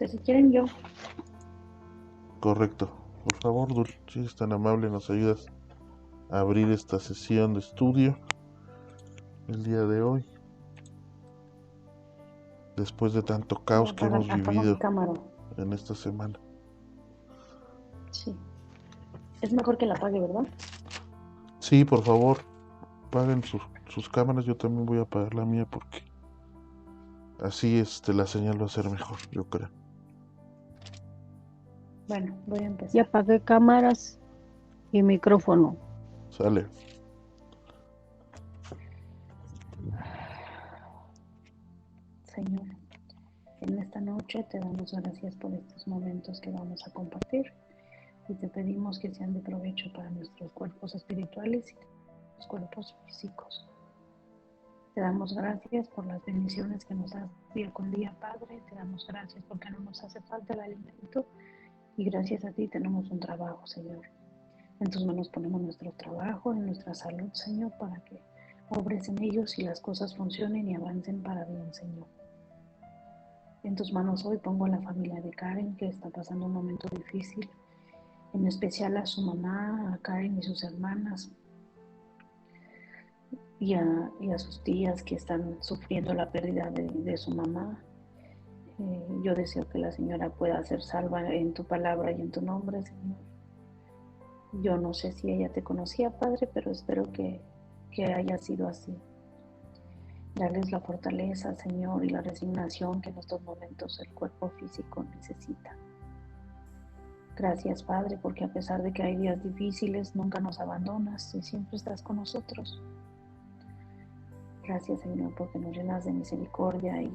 Si quieren yo. Correcto. Por favor, Dul, si eres tan amable, nos ayudas a abrir esta sesión de estudio el día de hoy, después de tanto caos que hemos Apago mi vivido cámara. en esta semana. Sí. Es mejor que la apague, ¿verdad? Sí, por favor, apaguen sus cámaras. Yo también voy a apagar la mía porque así la señal va a ser mejor, yo creo. Bueno, voy a empezar. Ya apagué cámaras y micrófono. Sale. Señor, en esta noche te damos gracias por estos momentos que vamos a compartir y te pedimos que sean de provecho para nuestros cuerpos espirituales y los cuerpos físicos. Te damos gracias por las bendiciones que nos das día con día, Padre. Te damos gracias porque no nos hace falta el alimento y gracias a ti tenemos un trabajo, Señor. En tus manos ponemos nuestro trabajo y nuestra salud, Señor, para que obres en ellos y las cosas funcionen y avancen para bien, Señor. En tus manos hoy pongo a la familia de Karen, que está pasando un momento difícil, en especial a su mamá, a Karen y sus hermanas, y a sus tías que están sufriendo la pérdida de su mamá. Yo deseo que la señora pueda ser salva en tu palabra y en tu nombre, Señor. Yo no sé si ella te conocía, Padre, pero espero que haya sido así. Darles la fortaleza, Señor, y la resignación que en estos momentos el cuerpo físico necesita. Gracias, Padre, porque a pesar de que hay días difíciles, nunca nos abandonas y siempre estás con nosotros. Gracias, Señor, porque nos llenas de misericordia y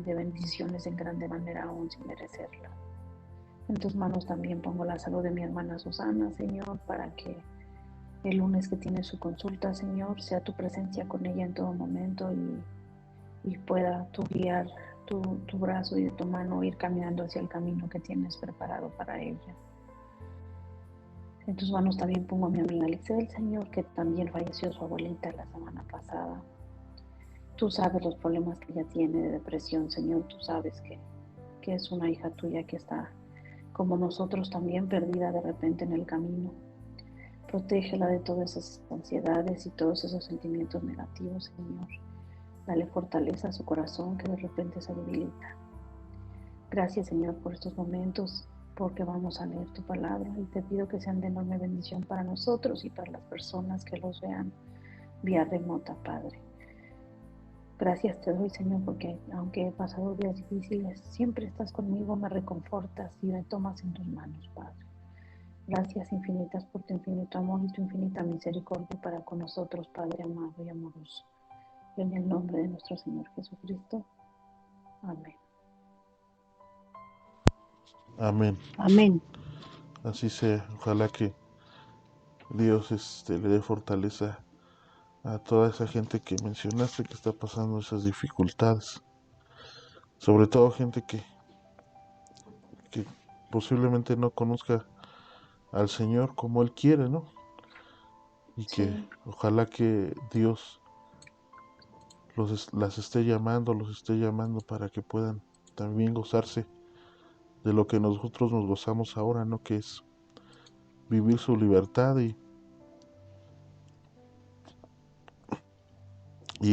de bendiciones en grande manera aún sin merecerla. En tus manos también pongo la salud de mi hermana Susana, Señor, para que el lunes que tiene su consulta, Señor, sea tu presencia con ella en todo momento y pueda tú guiar tu brazo y de tu mano ir caminando hacia el camino que tienes preparado para ella. En tus manos también pongo a mi amiga Licel, Señor, que también falleció su abuelita la semana pasada. Tú sabes los problemas que ella tiene de depresión, Señor. Tú sabes que es una hija tuya que está, como nosotros, también perdida de repente en el camino. Protégela de todas esas ansiedades y todos esos sentimientos negativos, Señor. Dale fortaleza a su corazón que de repente se debilita. Gracias, Señor, por estos momentos, porque vamos a leer tu palabra y te pido que sean de enorme bendición para nosotros y para las personas que los vean vía remota, Padre. Gracias te doy, Señor, porque aunque he pasado días difíciles, siempre estás conmigo, me reconfortas y me tomas en tus manos, Padre. Gracias infinitas por tu infinito amor y tu infinita misericordia para con nosotros, Padre amado y amoroso. En el nombre de nuestro Señor Jesucristo. Amén. Amén. Amén. Así sea. Ojalá que Dios le dé fortaleza a toda esa gente que mencionaste que está pasando esas dificultades. Sobre todo gente que posiblemente no conozca al Señor como Él quiere, ¿no? Y que Sí. ojalá que Dios los esté llamando para que puedan también gozarse de lo que nosotros nos gozamos ahora, ¿no? Que es vivir su libertad y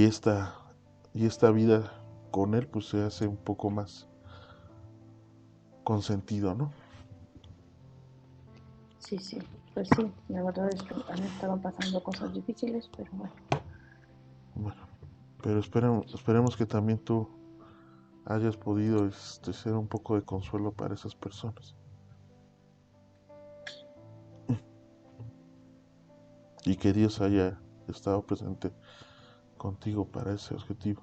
esta vida con Él pues se hace un poco más con sentido, ¿no? Sí, pues sí, la verdad es que han estado pasando cosas difíciles, pero bueno. Bueno, pero esperemos que también tú hayas podido ser un poco de consuelo para esas personas. Y que Dios haya estado presente contigo para ese objetivo.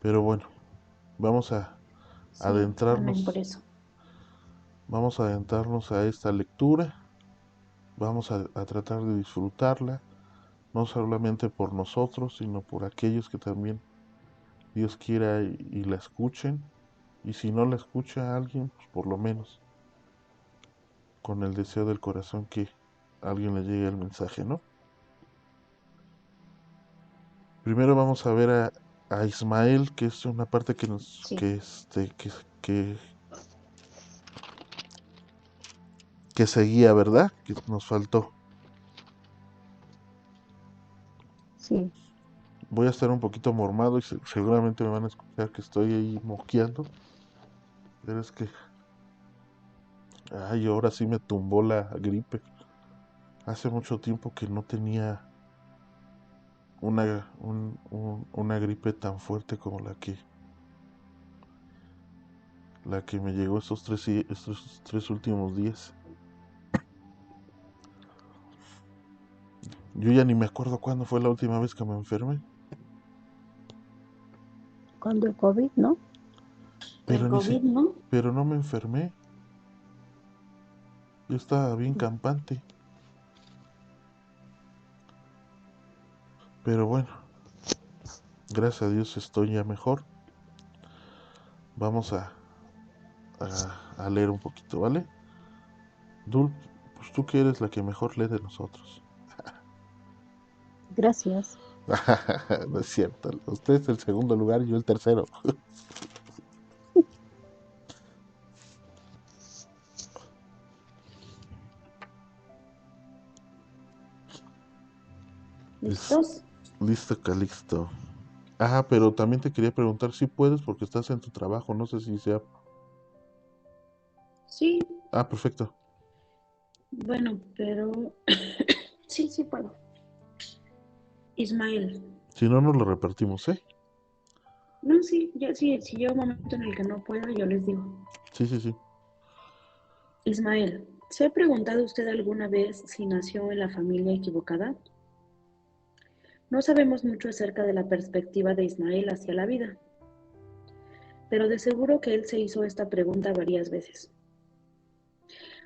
Pero bueno, vamos a Sí, amén por eso. Vamos a adentrarnos a esta lectura, vamos a tratar de disfrutarla, no solamente por nosotros, sino por aquellos que también Dios quiera y la escuchen, y si no la escucha a alguien, pues por lo menos con el deseo del corazón que a alguien le llegue el mensaje, ¿no? Primero vamos a ver a a Ismael, que es una parte que nos, Sí. que seguía, ¿verdad? Que nos faltó. Sí, Voy a estar un poquito mormado y seguramente me van a escuchar que estoy ahí moqueando. Pero es que, ay, ahora sí me tumbó la gripe. Hace mucho tiempo que no tenía una gripe tan fuerte como la que me llegó estos 3 últimos días. Yo ya ni me acuerdo cuándo fue la última vez que me enfermé. cuando el COVID, ¿no? Pero El COVID, ¿no? pero no me enfermé. Yo estaba bien campante. Pero bueno, gracias a Dios estoy ya mejor. Vamos a leer un poquito, ¿vale? Dul, pues tú que eres la que mejor lee de nosotros. Gracias. No es cierto. Usted es el segundo lugar y yo el tercero. Es- ¿Listos? Listo, Calixto. Ah, pero también te quería preguntar si puedes porque estás en tu trabajo. No sé si sea. Sí, Ah, perfecto. bueno, pero sí, sí puedo. Ismael. Si no, nos lo repartimos, ¿eh? No, sí, ya sí, si llega un momento en el que no pueda, yo les digo. Sí, sí, sí. Ismael, ¿se ha preguntado usted alguna vez si nació en la familia equivocada? No sabemos mucho acerca de la perspectiva de Ismael hacia la vida, pero de seguro que él se hizo esta pregunta varias veces.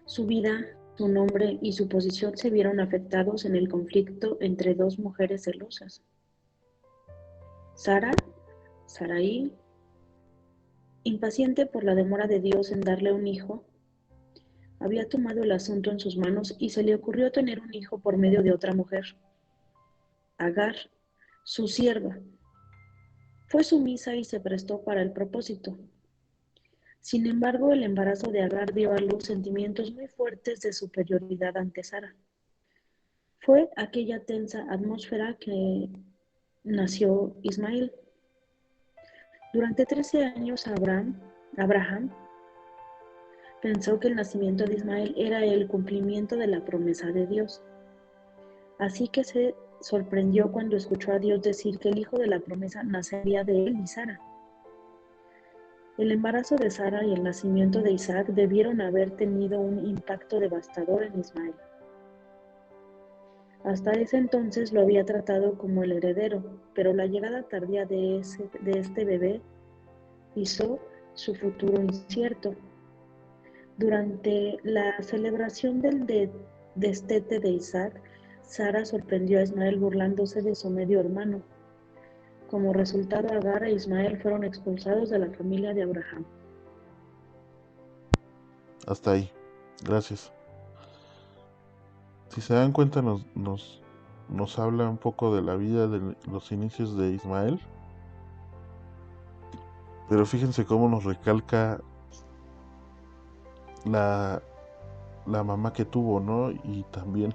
Su vida, su nombre y su posición se vieron afectados en el conflicto entre dos mujeres celosas. Sara, Sarai, impaciente por la demora de Dios en darle un hijo, había tomado el asunto en sus manos y se le ocurrió tener un hijo por medio de otra mujer, Agar, su sierva. Fue sumisa y se prestó para el propósito. Sin embargo, el embarazo de Agar dio a luz sentimientos muy fuertes de superioridad ante Sara. Fue aquella tensa atmósfera que nació Ismael. Durante 13 años Abraham pensó que el nacimiento de Ismael era el cumplimiento de la promesa de Dios. Así que se sorprendió cuando escuchó a Dios decir que el hijo de la promesa nacería de él y Sara. El embarazo de Sara y el nacimiento de Isaac debieron haber tenido un impacto devastador en Ismael. Hasta ese entonces lo había tratado como el heredero, pero la llegada tardía de este bebé hizo su futuro incierto. Durante la celebración del destete de Isaac, Sara sorprendió a Ismael burlándose de su medio hermano. Como resultado, Agar e Ismael fueron expulsados de la familia de Abraham. Hasta ahí. Gracias. Si se dan cuenta, nos habla un poco de la vida de los inicios de Ismael. Pero fíjense cómo nos recalca la, la mamá que tuvo, ¿no? Y también,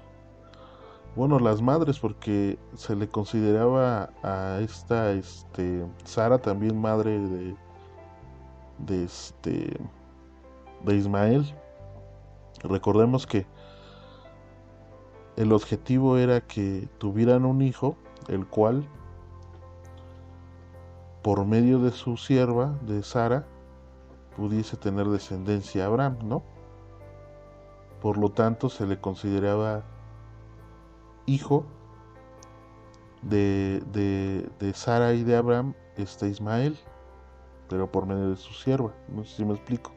bueno, las madres, porque se le consideraba a esta, Sara también madre de, de Ismael. Recordemos que el objetivo era que tuvieran un hijo, el cual, por medio de su sierva, de Sara, pudiese tener descendencia a Abraham, ¿no? Por lo tanto, se le consideraba hijo de Sara y de Abraham, Ismael, pero por medio de su sierva. No sé si me explico.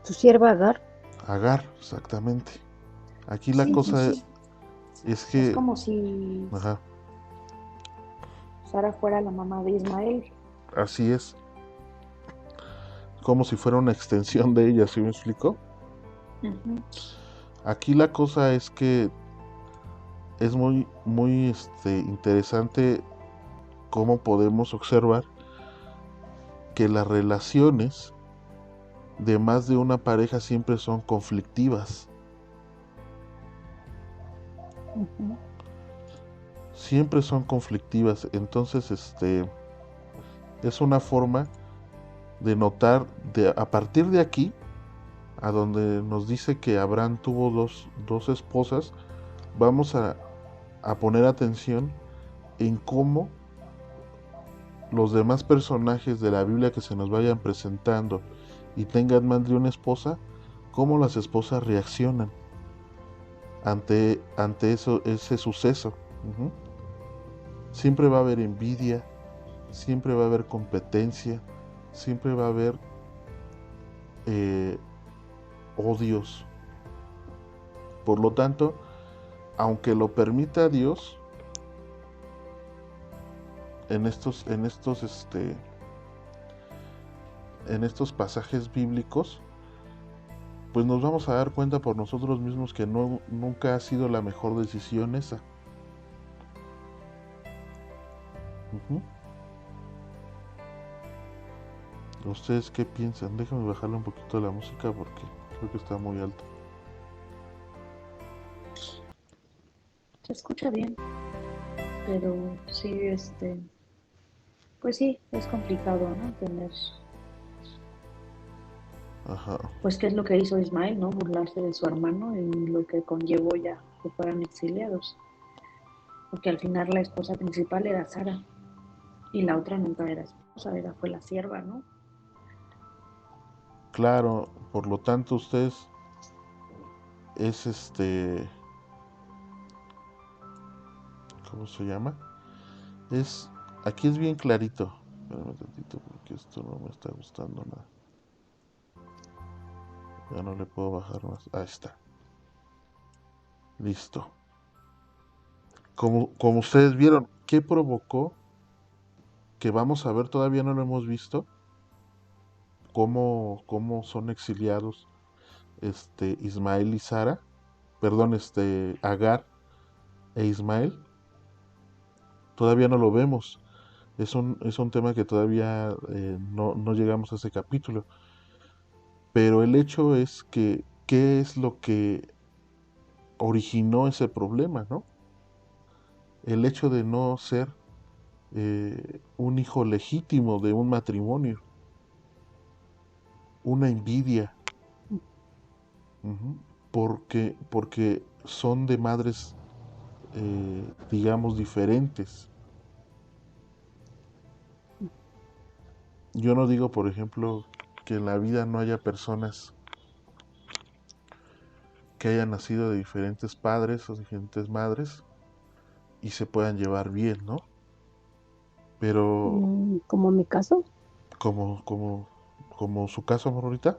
¿Tu sierva Agar? Agar, exactamente. Aquí la Sí, cosa sí. es Es que, como si ajá, Sara fuera la mamá de Ismael. así es, como si fuera una extensión de ella, ¿sí me explico? Uh-huh. Aquí la cosa es que es muy, muy interesante cómo podemos observar que las relaciones de más de una pareja siempre son conflictivas. Ujú. Siempre son conflictivas. Entonces, es una forma de notar, a partir de aquí, a donde nos dice que Abraham tuvo dos esposas, vamos a poner atención en cómo los demás personajes de la Biblia que se nos vayan presentando y tengan más de una esposa, cómo las esposas reaccionan ante ese suceso. Ujú. Siempre va a haber envidia, siempre va a haber competencia, siempre va a haber eh, odios. Por lo tanto, aunque lo permita Dios, en estos pasajes bíblicos, pues nos vamos a dar cuenta por nosotros mismos que nunca ha sido la mejor decisión esa. Ujú. ¿Ustedes qué piensan? Déjame bajarle un poquito la música porque creo que está muy alta. Se escucha bien, pero sí, pues sí, es complicado, ¿no? Tener, Ajá. pues qué es lo que hizo Ismael, ¿no? Burlarse de su hermano y lo que conllevó ya que fueran exiliados. Porque al final la esposa principal era Sara y la otra nunca era esposa, fue la sierva, ¿no? Claro, por lo tanto ustedes es ¿cómo se llama? Es, aquí es bien clarito. Espérame tantito porque esto no me está gustando nada. Ya no le puedo bajar más. Ahí está. Listo. Como ustedes vieron, ¿qué provocó? Que vamos a ver, todavía no lo hemos visto, cómo son exiliados Ismael y Sara, perdón, Agar e Ismael, todavía no lo vemos. Es un tema que todavía no llegamos a ese capítulo. Pero el hecho es que, ¿qué es lo que originó ese problema, no? El hecho de no ser un hijo legítimo de un matrimonio, una envidia. Ujú. Porque son de madres, digamos, diferentes. Yo no digo, por ejemplo, que en la vida no haya personas que hayan nacido de diferentes padres o diferentes madres y se puedan llevar bien, ¿no? Pero Como mi caso. como, como, como su caso, Morita,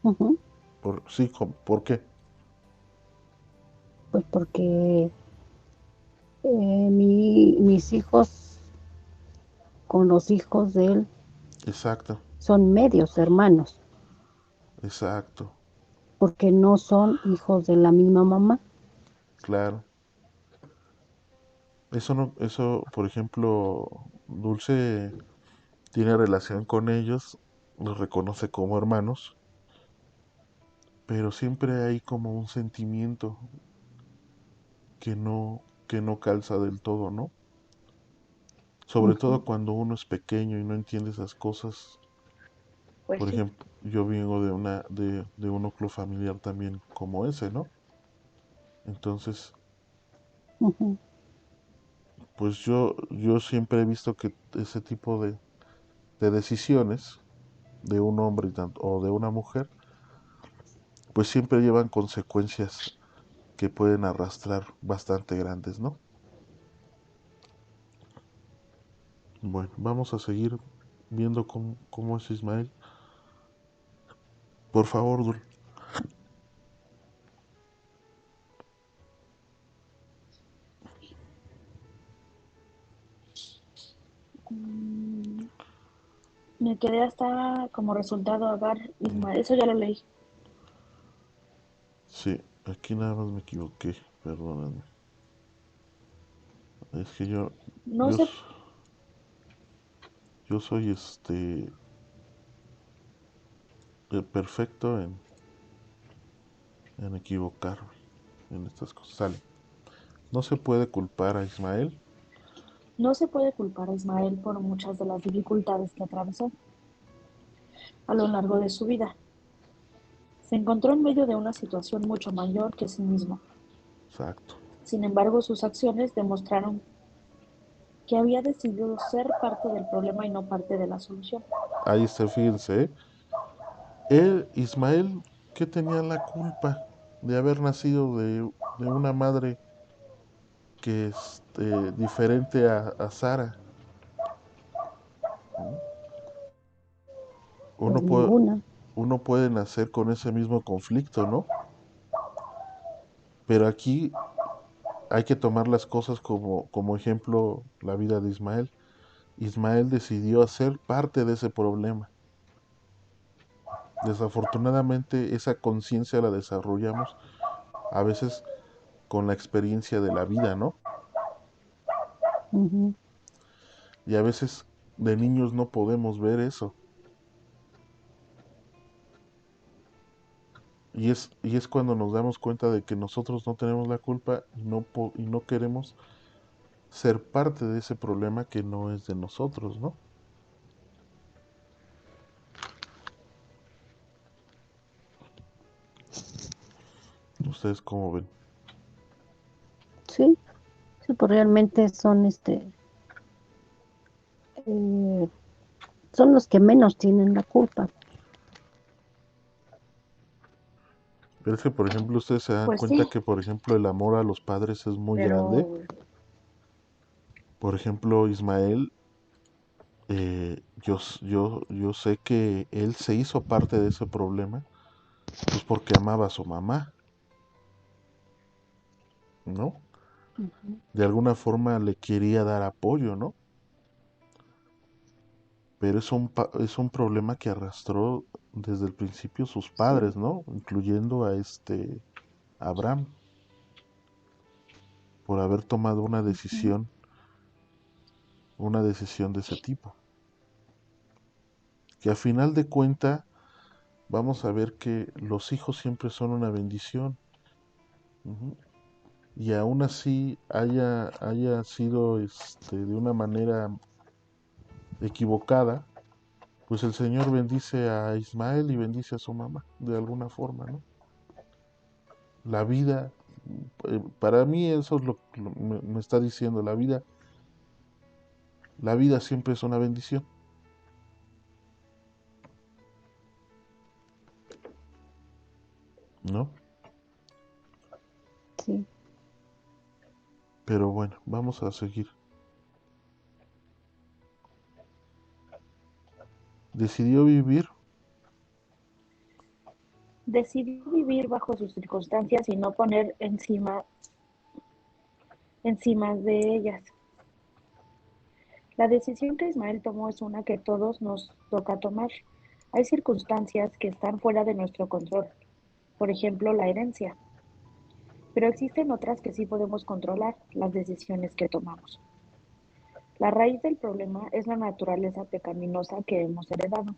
Ujú. sí, ¿por qué? Pues porque mis hijos con los hijos de él Exacto, son medios hermanos, exacto, porque no son hijos de la misma mamá. claro. Eso no, eso, por ejemplo, Dulce tiene relación con ellos, los reconoce como hermanos, pero siempre hay como un sentimiento que no calza del todo, ¿no? Sobre Ujú. todo cuando uno es pequeño y no entiende esas cosas. Pues Por sí. ejemplo, yo vengo de un núcleo familiar también como ese, ¿no? Entonces, Ujú. pues yo siempre he visto que ese tipo de decisiones de un hombre o de una mujer, pues siempre llevan consecuencias que pueden arrastrar bastante grandes, ¿no? Bueno, vamos a seguir viendo cómo es Ismael. Por favor, Dul. Mm, Me quedé hasta como resultado Agar Ismael, eso ya lo leí. Sí, aquí nada más me equivoqué, perdóname. Es que yo, No yo, se, s- yo soy perfecto en equivocarme en estas cosas. Sale. No se puede culpar a Ismael. no se puede culpar a Ismael por muchas de las dificultades que atravesó a lo largo de su vida. Se encontró en medio de una situación mucho mayor que sí mismo. Exacto. Sin embargo, sus acciones demostraron que había decidido ser parte del problema y no parte de la solución. Ahí está, fíjense, ¿eh? Ismael, ¿qué tenía la culpa de haber nacido de una madre que es diferente a Sara? ¿Mm? Pues Uno puede, ninguna. uno puede nacer con ese mismo conflicto, ¿no? Pero aquí hay que tomar las cosas como ejemplo la vida de Ismael. Ismael decidió hacer parte de ese problema. Desafortunadamente esa conciencia la desarrollamos a veces con la experiencia de la vida, ¿no? Ujú. Y a veces de niños no podemos ver eso. Y es cuando nos damos cuenta de que nosotros no tenemos la culpa y no queremos ser parte de ese problema que no es de nosotros, ¿no? ¿Ustedes cómo ven? Sí, sí, pues realmente son eh, son los que menos tienen la culpa. Pero es que, por ejemplo, ustedes se dan Pues cuenta sí, que, por ejemplo, el amor a los padres es muy grande. pero Por ejemplo, Ismael, yo sé que él se hizo parte de ese problema, pues porque amaba a su mamá, ¿no? Ujú. De alguna forma le quería dar apoyo, ¿no? Pero es un problema que arrastró desde el principio sus Sí. padres, ¿no? Incluyendo a Abraham, por haber tomado Ujú. una decisión de ese tipo. Que a final de cuenta vamos a ver que los hijos siempre son una bendición. Ujú. Y aún así haya sido de una manera equivocada, pues el Señor bendice a Ismael y bendice a su mamá, de alguna forma, ¿no? La vida, para mí eso es me está diciendo, la vida siempre es una bendición, ¿no? Sí. Pero bueno, vamos a seguir. Decidió vivir, decidió vivir bajo sus circunstancias y no poner encima de ellas. La decisión que Ismael tomó es una que todos nos toca tomar. Hay circunstancias que están fuera de nuestro control, por ejemplo, la herencia, pero existen otras que sí podemos controlar, las decisiones que tomamos. La raíz del problema es la naturaleza pecaminosa que hemos heredado.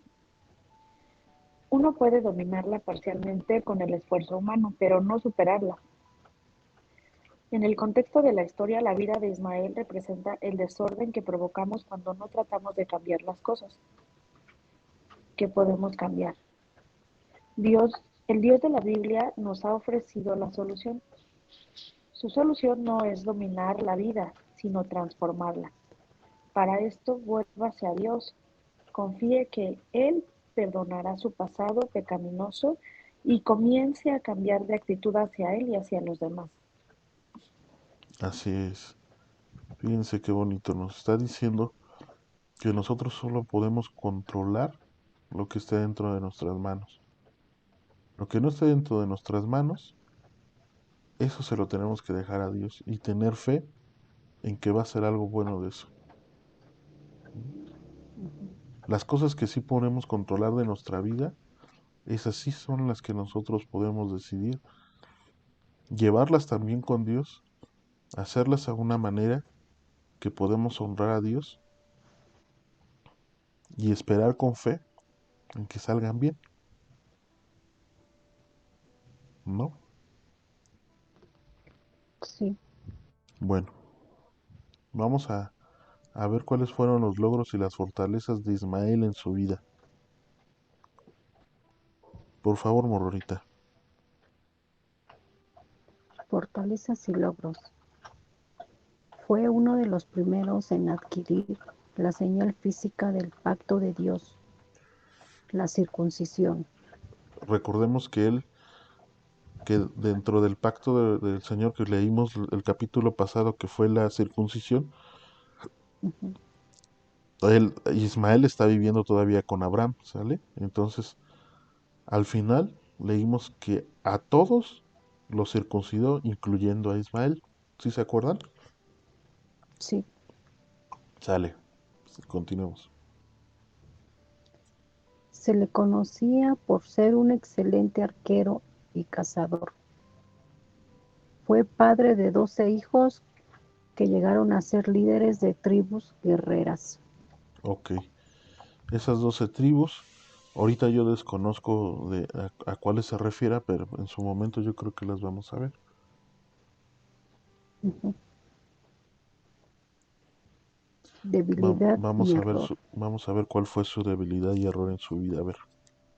Uno puede dominarla parcialmente con el esfuerzo humano, pero no superarla. En el contexto de la historia, la vida de Ismael representa el desorden que provocamos cuando no tratamos de cambiar las cosas que podemos cambiar. Dios, el Dios de la Biblia nos ha ofrecido la solución. Su solución no es dominar la vida, sino transformarla. Para esto, vuélvase a Dios, confíe que Él perdonará su pasado pecaminoso y comience a cambiar de actitud hacia Él y hacia los demás. así es. Fíjense qué bonito, nos está diciendo que nosotros solo podemos controlar lo que está dentro de nuestras manos. Lo que no está dentro de nuestras manos, eso se lo tenemos que dejar a Dios y tener fe en que va a ser algo bueno de eso. Ujú. Las cosas que sí podemos controlar de nuestra vida, esas sí son las que nosotros podemos decidir. Llevarlas también con Dios, hacerlas a una manera, que podemos honrar a Dios y esperar con fe en que salgan bien, ¿no? Sí. Bueno, vamos a ver cuáles fueron los logros y las fortalezas de Ismael en su vida. Por favor, Morronita. Fortalezas y logros. Fue uno de los primeros en adquirir la señal física del pacto de Dios, la circuncisión. Recordemos que dentro del pacto del Señor que leímos el capítulo pasado, que fue la circuncisión, Ujú. Ismael está viviendo todavía con Abraham, ¿sale? Entonces, al final leímos que a todos los circuncidó, incluyendo a Ismael. ¿Sí se acuerdan? Sí. Sale, continuemos. Se le conocía por ser un excelente arquero y cazador. Fue padre de 12 hijos que llegaron a ser líderes de tribus guerreras. Ok, esas 12 tribus, ahorita yo desconozco a cuáles se refiera, pero en su momento yo creo que las vamos a ver. Ujú. Debilidad y error. Vamos a ver cuál fue su debilidad y error en su vida. A ver,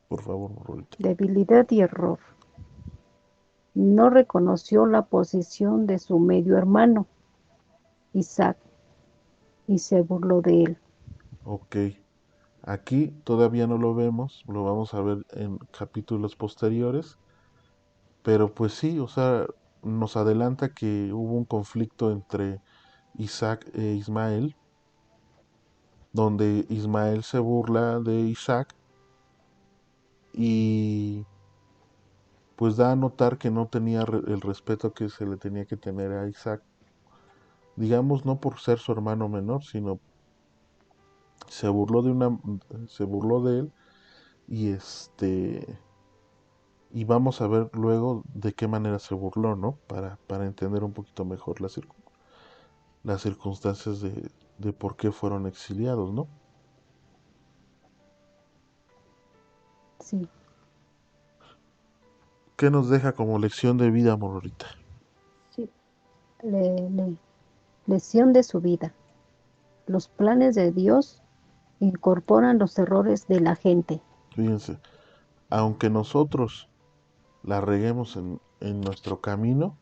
por favor, Morronita. Debilidad y error. No reconoció la posición de su medio hermano, Isaac, y se burló de él. Ok, aquí todavía no lo vemos, lo vamos a ver en capítulos posteriores, pero pues sí, o sea, nos adelanta que hubo un conflicto entre Isaac e Ismael, donde Ismael se burla de Isaac y pues da a notar que no tenía el respeto que se le tenía que tener a Isaac, digamos no por ser su hermano menor, sino se burló de una se burló de él y y vamos a ver luego de qué manera se burló, ¿no? Para entender un poquito mejor las circunstancias de por qué fueron exiliados, ¿no? Sí. ¿Qué nos deja como lección de vida, Mororita? Sí. Lesión de su vida. Los planes de Dios incorporan los errores de la gente. Fíjense, aunque nosotros la reguemos en nuestro camino,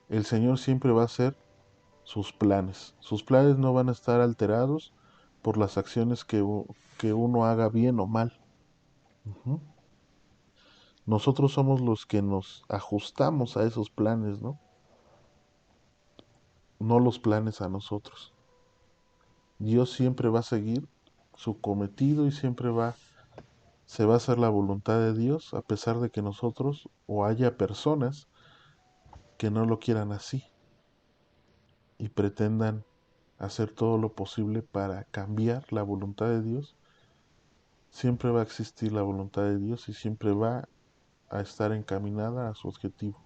el Señor siempre va a hacer sus planes. Sus planes no van a estar alterados por las acciones que uno haga bien o mal. Ujú. Nosotros somos los que nos ajustamos a esos planes, ¿no? No los planes a nosotros. Dios siempre va a seguir su cometido y se va a hacer la voluntad de Dios a pesar de que nosotros o haya personas que no lo quieran así y pretendan hacer todo lo posible para cambiar la voluntad de Dios. Siempre va a existir la voluntad de Dios y siempre va a estar encaminada a su objetivo.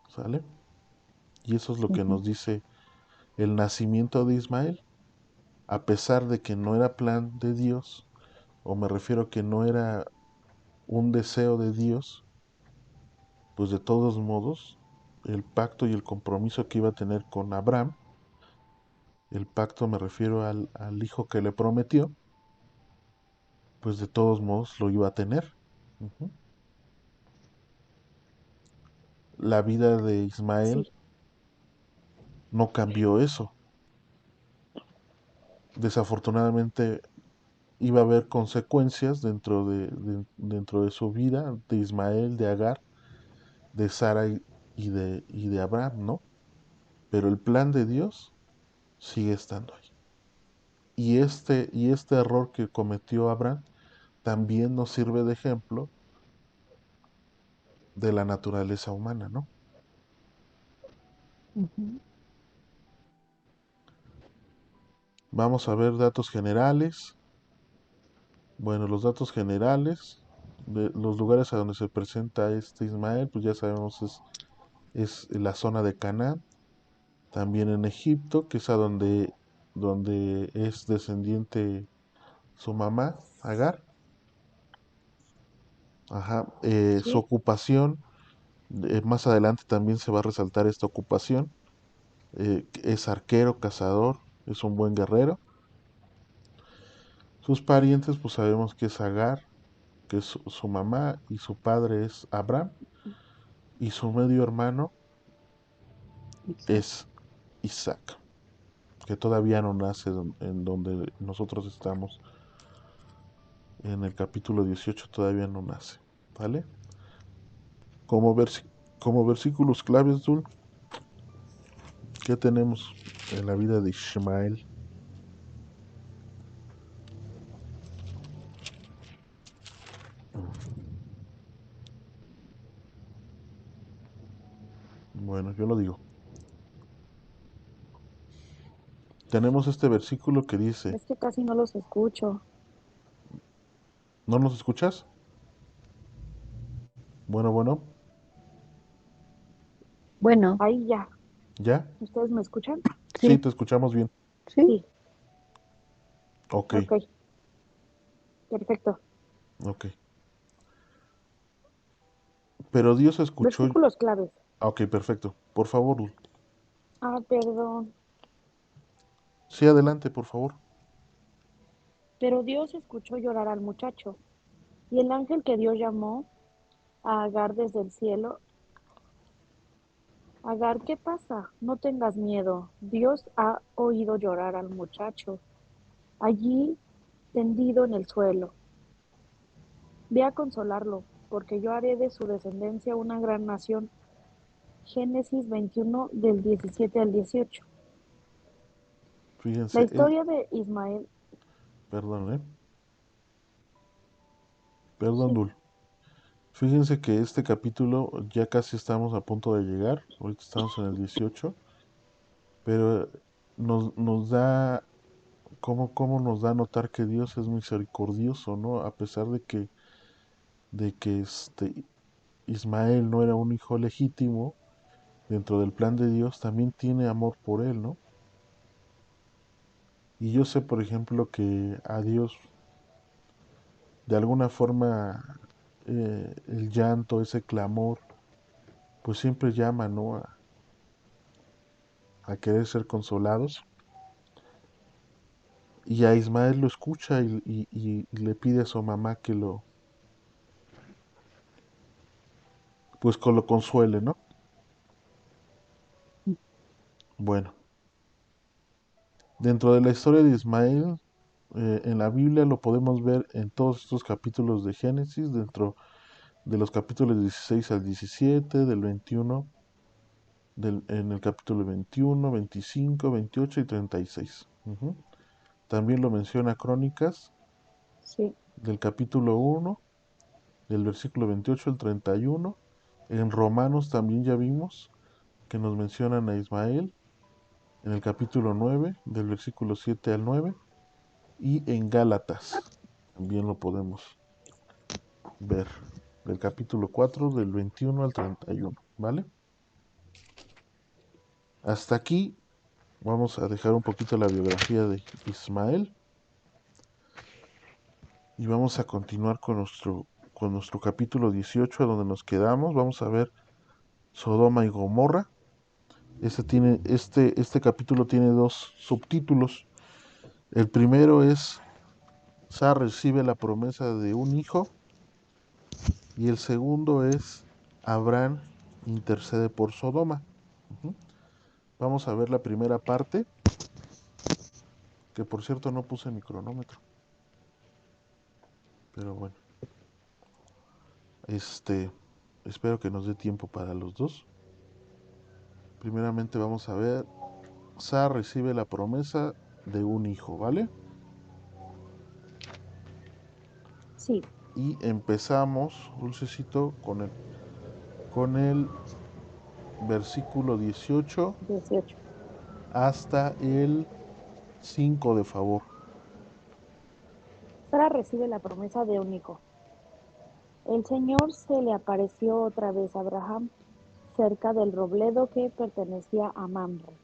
¿Sale? Y eso es lo que Ujú. nos dice el nacimiento de Ismael. A pesar de que no era plan de Dios, o me refiero a que no era un deseo de Dios, pues de todos modos, el pacto y el compromiso que iba a tener con Abraham, el pacto me refiero al hijo que le prometió, pues de todos modos lo iba a tener. Ujú. La vida de Sí. Ismael no cambió eso. Desafortunadamente iba a haber consecuencias dentro de su vida, de Ismael, de Agar, de Sara y de Abraham, ¿no? Pero el plan de Dios sigue estando ahí. Y este error que cometió Abraham también nos sirve de ejemplo de la naturaleza humana, ¿no? Ujú. Vamos a ver datos generales. Bueno, los datos generales de los lugares a donde se presenta este Ismael, pues ya sabemos es la zona de Canaán. también en Egipto, que es donde es descendiente su mamá, Agar. Ajá. Su Sí, ocupación, más adelante también se va a resaltar esta ocupación. Es arquero, cazador, es un buen guerrero. Sus parientes, pues sabemos que es Agar, que es su mamá, y su padre es Abraham, y su medio hermano Isaac. es Isaac, que todavía no nace en donde nosotros estamos. En el capítulo 18 todavía no nace, ¿vale? Como, como versículos claves, Dul, ¿qué tenemos en la vida de Ismael? Bueno, yo lo digo. Tenemos este versículo que dice, es que casi no los escucho. ¿no nos escuchas? Bueno, bueno, Bueno, Ahí ya. ¿ya? ¿Ustedes me escuchan? Sí, sí, te escuchamos bien. sí, Sí, Ok, ok, perfecto. ok. Pero Dios escuchó. Versículos claves. Ah, ok, perfecto. Por favor, Dul. Ah, perdón. Sí, adelante, por favor. Pero Dios escuchó llorar al muchacho, y el ángel que Dios llamó a Agar desde el cielo: Agar, ¿qué pasa? No tengas miedo. Dios ha oído llorar al muchacho, allí tendido en el suelo. Ve a consolarlo, porque yo haré de su descendencia una gran nación. Génesis 21 del 17 al 18. La Fíjense, historia de Ismael, perdón, perdón, sí, Dul. Fíjense que este capítulo ya casi estamos a punto de llegar. Ahorita estamos en el 18, pero nos da, cómo nos da a notar que Dios es misericordioso, ¿no? A pesar de que Ismael no era un hijo legítimo, dentro del plan de Dios también tiene amor por él, ¿no? Y yo sé, por ejemplo, que a Dios, de alguna forma, el llanto, ese clamor, pues siempre llama, ¿no? A querer ser consolados. Y a Ismael lo escucha y le pide a su mamá pues que lo consuele, ¿no? Bueno, dentro de la historia de Ismael, en la Biblia lo podemos ver en todos estos capítulos de Génesis, dentro de los capítulos 16 al 17, del 21, en el capítulo 21, 25, 28 y 36. Ujú. También lo menciona Crónicas, sí. del capítulo 1, del versículo 28 al 31. En Romanos también ya vimos que nos mencionan a Ismael en el capítulo 9, del versículo 7 al 9, y en Gálatas también lo podemos ver, del capítulo 4, del 21 al 31, ¿vale? Hasta aquí vamos a dejar un poquito la biografía de Ismael y vamos a continuar con nuestro capítulo 18, a donde nos quedamos. Vamos a ver Sodoma y Gomorra. Este capítulo tiene dos subtítulos. El primero es Sara recibe la promesa de un hijo y el segundo es Abraham intercede por Sodoma. Ujú. Vamos a ver la primera parte, que por cierto no puse mi cronómetro, pero bueno, este, espero que nos dé tiempo para los dos. Primeramente vamos a ver, Sara recibe la promesa de un hijo, ¿vale? Sí, Y empezamos, Dulcecito, con el versículo 18 18. hasta el 5 de favor. Sara recibe la promesa de un hijo. El Señor se le apareció otra vez a Abraham cerca del robledo que pertenecía a Mamre.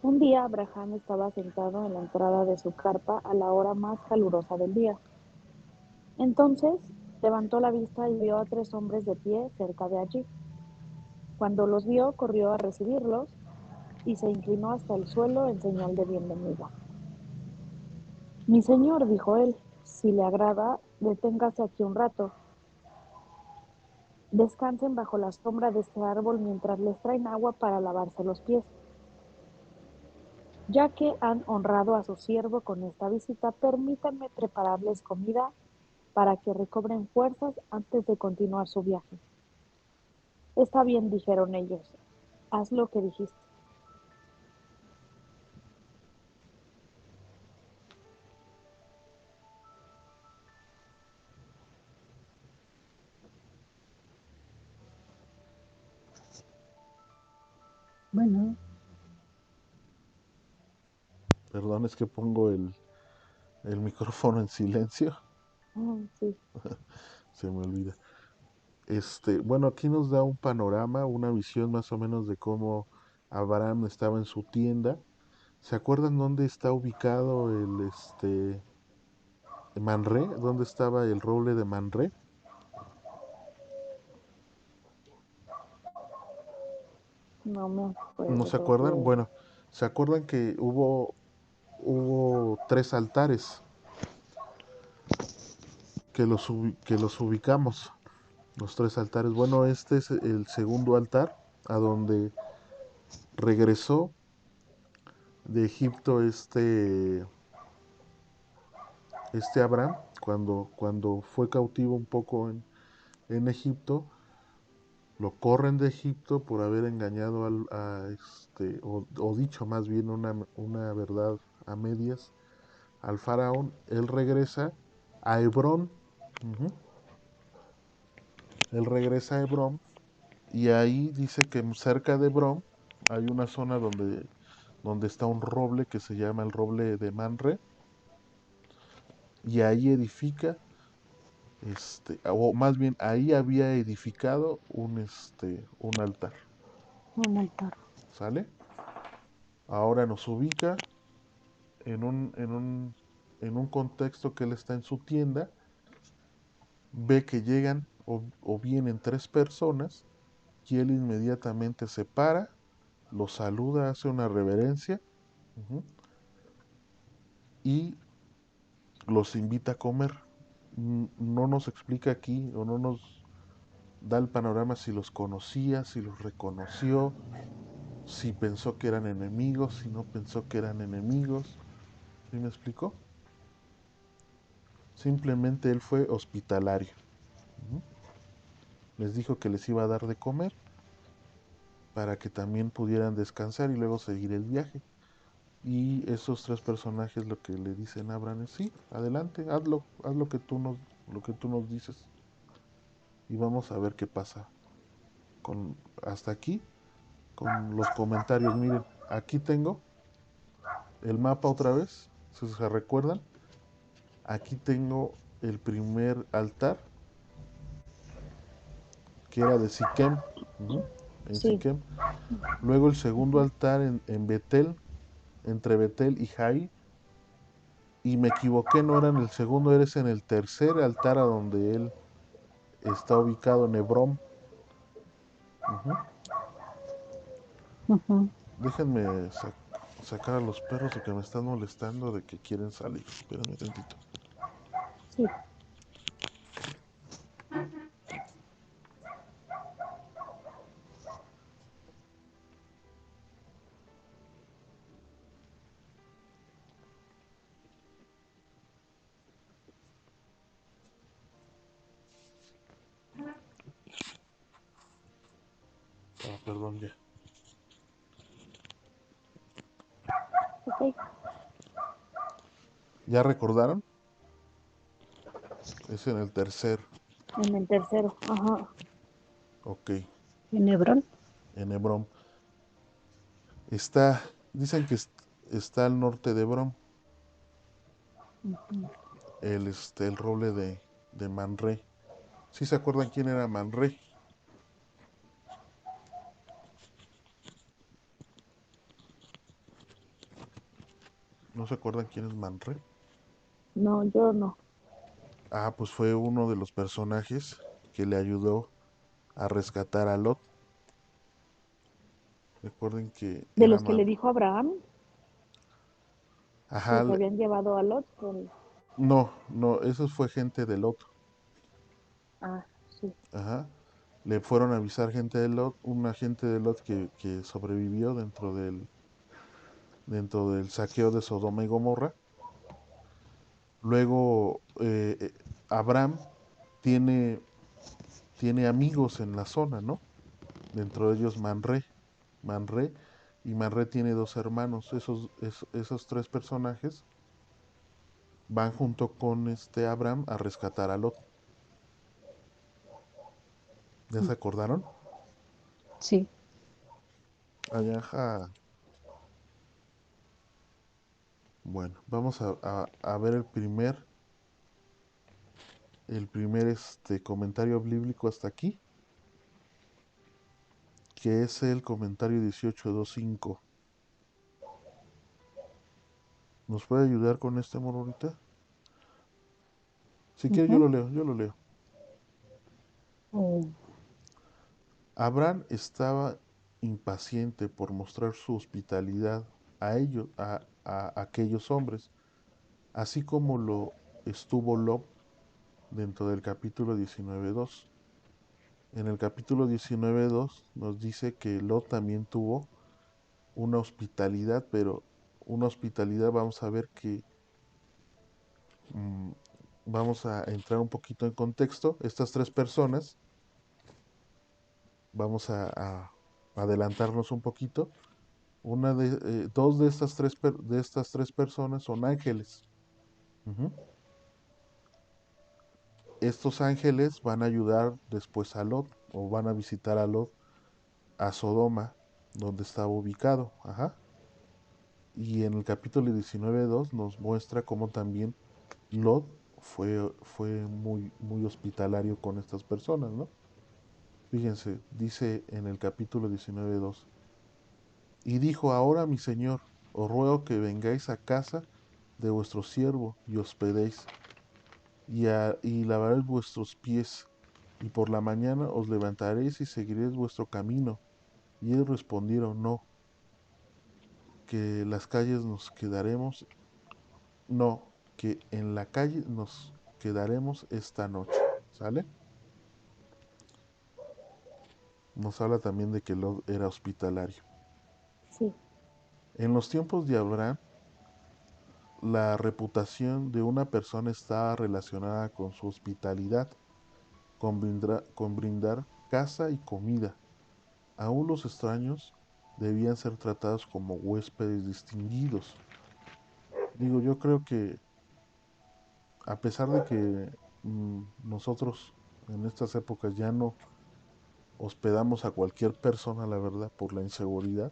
Un día Abraham estaba sentado en la entrada de su carpa a la hora más calurosa del día. Entonces levantó la vista y vio a 3 hombres de pie cerca de allí. Cuando los vio, corrió a recibirlos y se inclinó hasta el suelo en señal de bienvenida. Mi señor, dijo él, si le agrada, deténgase aquí un rato. Descansen bajo la sombra de este árbol mientras les traen agua para lavarse los pies. Ya que han honrado a su siervo con esta visita, permítanme prepararles comida para que recobren fuerzas antes de continuar su viaje. Está bien, dijeron ellos, haz lo que dijiste. Bueno, Perdón, es que pongo el micrófono en silencio, Sí. se me olvida. Bueno, aquí nos da un panorama, una visión más o menos de cómo Abraham estaba en su tienda. ¿Se acuerdan dónde está ubicado el Manré? ¿Dónde estaba el roble de Manré? No me ¿No se acuerdo acuerdan? bien. Bueno, ¿se acuerdan que hubo 3 altares que los ubicamos? Los 3 altares. Bueno, este es el segundo altar a donde regresó de Egipto este Abraham, cuando fue cautivo un poco en Egipto, lo corren de Egipto por haber engañado o dicho más bien una verdad a medias al faraón. Él regresa a Hebrón. Ujú. Él regresa a Hebrón y ahí dice que cerca de Hebrón hay una zona donde está un roble que se llama el roble de Manre, y ahí edifica, o más bien ahí había edificado un altar. un altar. ¿Sale? Ahora nos ubica en un contexto que él está en su tienda, ve que llegan o vienen 3 personas y él inmediatamente se para, los saluda, hace una reverencia, ujú, y los invita a comer. No nos explica aquí o no nos da el panorama si los conocía, si los reconoció, si pensó que eran enemigos, si no pensó que eran enemigos. ¿Sí me explicó? Simplemente él fue hospitalario. Ujú. Les dijo que les iba a dar de comer para que también pudieran descansar y luego seguir el viaje. Y esos 3 personajes lo que le dicen a Abraham es, sí, adelante, hazlo, haz lo que tú nos dices. Y vamos a ver qué pasa hasta aquí con los comentarios. Miren, aquí tengo el mapa otra vez, si se recuerdan. Aquí tengo el primer altar, que era de Siquem, ujú, en Sí. Siquem. Luego el segundo altar en Betel, entre Betel y Jai. Y me equivoqué, no era en el segundo, eres en el tercer altar a donde él está ubicado en Hebrón. Ujú. Ujú. Déjenme sacar a los perros de que me están molestando, de que quieren salir. Espérenme tantito. Sí. Perdón, ya. Ok. ¿Ya recordaron? Es en el tercer. En el tercero. Ajá. Ok, En Hebrón. en Hebrón. Dicen que está al norte de Hebrón, Ujú. el roble de Manré. ¿Sí se acuerdan quién era Manré? ¿No se acuerdan quién es Manre? No, yo no. Ah, pues fue uno de los personajes que le ayudó a rescatar a Lot. Recuerden que De era los que le Man. dijo a Abraham que Ajá, se habían llevado a Lot. no, no, eso fue gente de Lot. Ah, sí. Ajá. Le fueron a avisar gente de Lot, un agente de Lot que sobrevivió dentro del saqueo de Sodoma y Gomorra. Luego, Abraham tiene, tiene amigos en la zona, ¿no? Dentro de ellos Manré, y Manré tiene dos hermanos. Esos tres personajes van junto con este Abraham a rescatar a Lot. ¿Ya se acordaron? Sí. Ajá. Bueno, vamos a ver el primer comentario bíblico hasta aquí, que es el comentario 18:2.5. ¿Nos puede ayudar con este, amor, ahorita? Si quiere, Ujú. yo lo leo. Oh, Abraham estaba impaciente por mostrar su hospitalidad a ellos, a aquellos hombres, así como lo estuvo Lot dentro del capítulo 19:2. En el capítulo 19:2 nos dice que Lot también tuvo una hospitalidad, pero una hospitalidad, vamos a ver que mm, vamos a entrar un poquito en contexto. Estas tres personas, vamos a adelantarnos un poquito. Dos de estas tres personas son ángeles. Ujú. Estos ángeles van a ayudar después a Lot, o van a visitar a Lot a Sodoma, donde estaba ubicado. Ajá. Y en el capítulo 19:2 nos muestra cómo también Lot fue muy, muy hospitalario con estas personas, ¿no? Fíjense, dice en el capítulo 19:2, y dijo: ahora, mi señor, os ruego que vengáis a casa de vuestro siervo y hospedéis, y lavaréis vuestros pies, y por la mañana os levantaréis y seguiréis vuestro camino. Y ellos respondieron: no, que las calles nos quedaremos, no, que en la calle nos quedaremos esta noche. ¿Sale? Nos habla también de que Lot era hospitalario. Sí. En los tiempos de Abraham, la reputación de una persona estaba relacionada con su hospitalidad, con brindar casa y comida. Aún los extraños debían ser tratados como huéspedes distinguidos. Digo, yo creo que a pesar de que nosotros en estas épocas ya no hospedamos a cualquier persona, la verdad, por la inseguridad,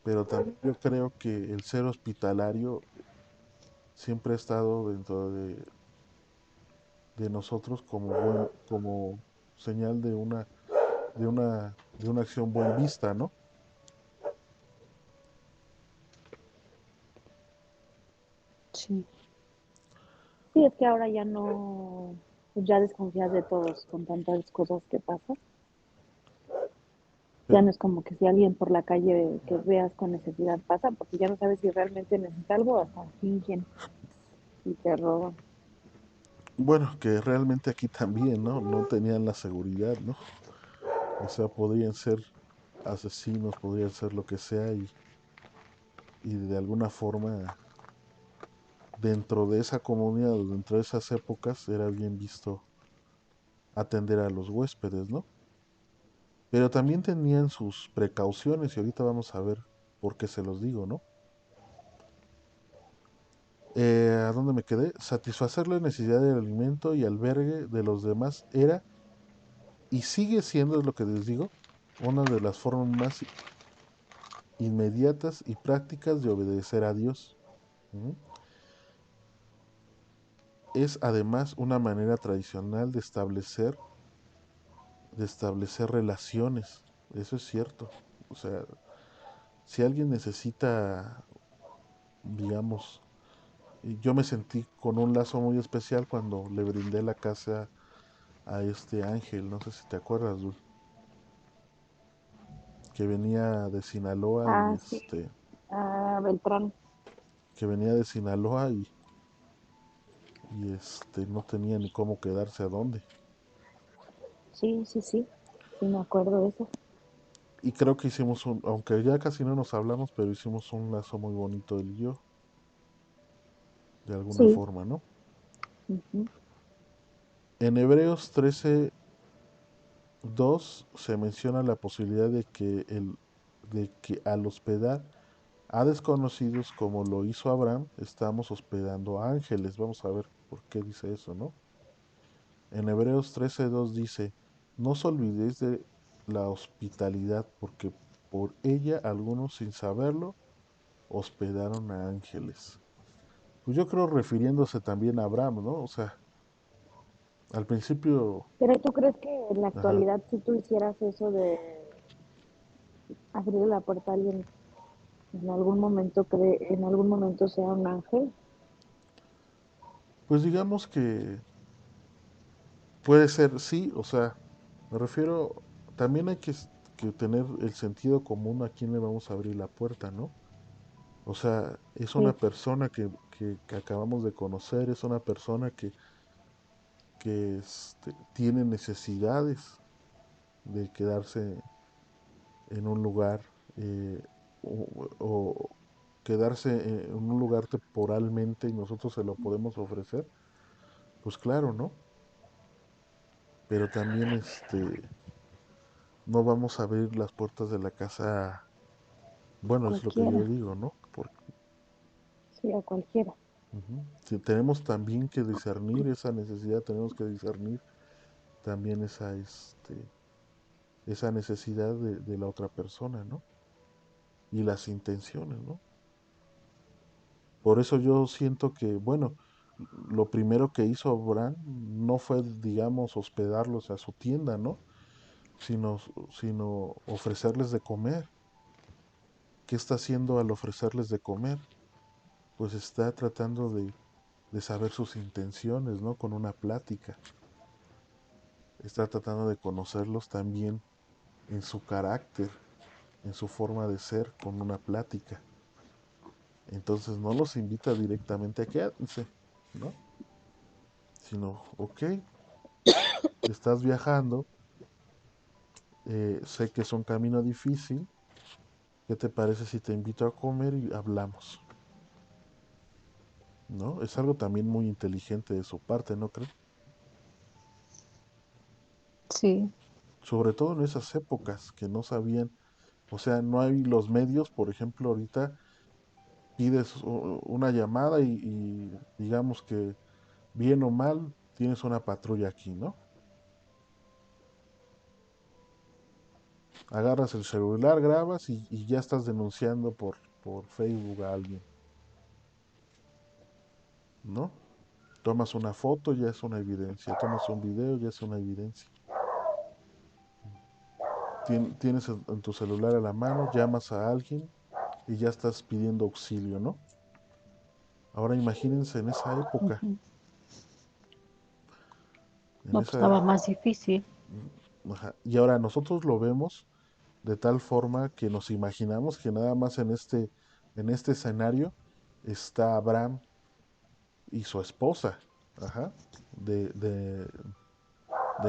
pero también yo creo que el ser hospitalario siempre ha estado dentro de nosotros como señal de una acción buen vista, ¿no? sí. Sí, es que ahora ya no, pues ya desconfías de todos con tantas cosas que pasan. Ya Pero, no es como que si alguien por la calle que veas con necesidad pasa, porque ya no sabes si realmente necesita algo o hasta fingen y te roban. bueno, que realmente aquí también, ¿no? No tenían la seguridad, ¿no? O sea, podrían ser asesinos, podrían ser lo que sea, y de alguna forma dentro de esa comunidad o dentro de esas épocas era bien visto atender a los huéspedes, ¿no? Pero también tenían sus precauciones, y ahorita vamos a ver por qué se los digo, ¿no? ¿A dónde me quedé? Satisfacer la necesidad del alimento y albergue de los demás era y sigue siendo, es lo que les digo, una de las formas más inmediatas y prácticas de obedecer a Dios. ¿Mm? Es además una manera tradicional de establecer relaciones. Eso es cierto. O sea, si alguien necesita digamos, y yo me sentí con un lazo muy especial cuando le brindé la casa a este ángel, no sé si te acuerdas, Dul, que venía de Sinaloa y Ah, sí. Ah, Beltrán. que venía de Sinaloa y no tenía ni cómo quedarse a dónde. Sí, sí, sí. Sí, me acuerdo de eso. Y creo que hicimos aunque ya casi no nos hablamos, pero hicimos un lazo muy bonito él y yo, de alguna Sí. forma, ¿no? Ujú. En Hebreos 13:2 se menciona la posibilidad de que al hospedar a desconocidos como lo hizo Abraham, estamos hospedando a ángeles. Vamos a ver por qué dice eso, ¿no? En Hebreos 13:2 dice, no os olvidéis de la hospitalidad, porque por ella algunos sin saberlo hospedaron a ángeles. Pues yo creo refiriéndose también a Abraham, ¿no? O sea, al principio, Pero ¿tú crees que en la ajá, actualidad si tú hicieras eso de abrir la puerta a alguien, en algún momento sea un ángel? pues digamos que puede ser, sí, o sea, me refiero, también hay que tener el sentido común a quién le vamos a abrir la puerta, ¿no? O sea, es una Sí. persona que acabamos de conocer, es una persona que tiene necesidades de quedarse en un lugar eh, o quedarse en un lugar temporalmente y nosotros se lo podemos ofrecer, pues claro, ¿no? Pero también no vamos a abrir las puertas de la casa, A bueno, es lo que yo cualquiera. digo, ¿no? Sí, a cualquiera. Ujú. Si tenemos también que discernir esa necesidad, tenemos que discernir también esa necesidad de la otra persona, ¿no? Y las intenciones, ¿no? Por eso yo siento que, bueno, lo primero que hizo Abraham no fue, digamos, hospedarlos a su tienda, ¿no? Sino ofrecerles de comer. ¿Qué está haciendo al ofrecerles de comer? Pues está tratando de saber sus intenciones, ¿no? Con una plática. Está tratando de conocerlos también en su carácter, en su forma de ser, con una plática. Entonces no los invita directamente a quédense, ¿no? Sino, ok, estás viajando, sé que es un camino difícil, ¿qué te parece si te invito a comer y hablamos? ¿No? Es algo también muy inteligente de su parte, ¿no crees? Sí, Sobre todo en esas épocas que no sabían, o sea, no hay los medios, por ejemplo, ahorita pides una llamada y digamos que bien o mal tienes una patrulla aquí, ¿no? Agarras el celular, grabas y ya estás denunciando por Facebook a alguien, ¿no? Tomas una foto, ya es una evidencia. Tomas un video, ya es una evidencia. Tienes en tu celular a la mano, llamas a alguien y ya estás pidiendo auxilio, ¿no? Ahora imagínense en esa época, ujú. en No, pues esa, estaba más difícil. ajá. Y ahora nosotros lo vemos de tal forma que nos imaginamos que nada más en este escenario está Abraham y su esposa, ajá, de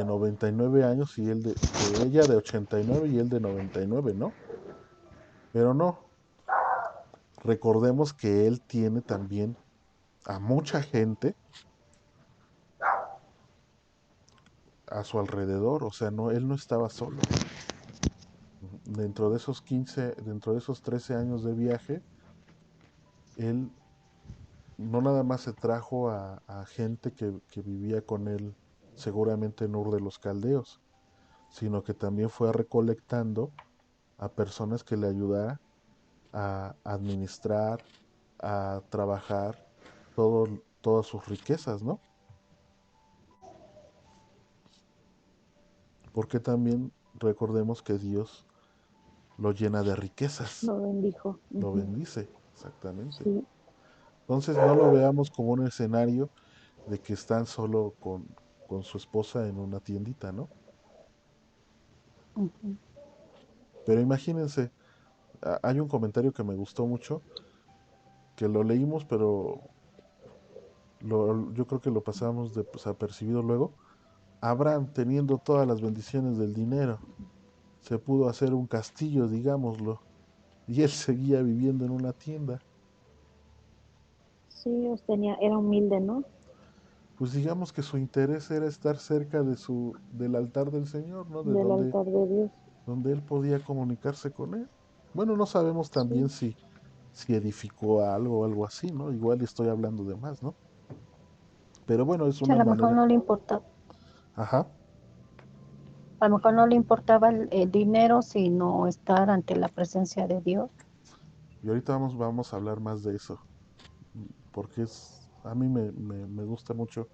99 años y él de ella de 89 y él de 99, ¿no? Pero no, recordemos que él tiene también a mucha gente a su alrededor, o sea, no, él no estaba solo. Dentro de esos 13 años de viaje, él no nada más se trajo a gente que vivía con él seguramente en Ur de los Caldeos, sino que también fue recolectando a personas que le ayudaran a administrar, a trabajar todas sus riquezas, ¿no? Porque también recordemos que Dios lo llena de riquezas, Lo bendijo. lo Ujú. bendice, exactamente. Sí. Entonces no lo veamos como un escenario de que están solo con su esposa en una tiendita, ¿no? Ujú. Pero imagínense, hay un comentario que me gustó mucho, que lo leímos, pero yo creo que lo pasamos desapercibido luego. Abraham, teniendo todas las bendiciones del dinero, se pudo hacer un castillo, digámoslo, y él seguía viviendo en una tienda. Sí, era humilde, ¿no? Pues digamos que su interés era estar cerca del altar del Señor, ¿no? De Del altar de Dios. donde él podía comunicarse con él. Bueno, no sabemos también Sí. si edificó algo o algo así, ¿no? Igual estoy hablando de más, ¿no? Pero bueno, es Sí, a una lo mejor manera. no le importaba, Ajá. a lo mejor no le importaba el dinero, sino estar ante la presencia de Dios. Y ahorita vamos a hablar más de eso, porque a mí me gusta mucho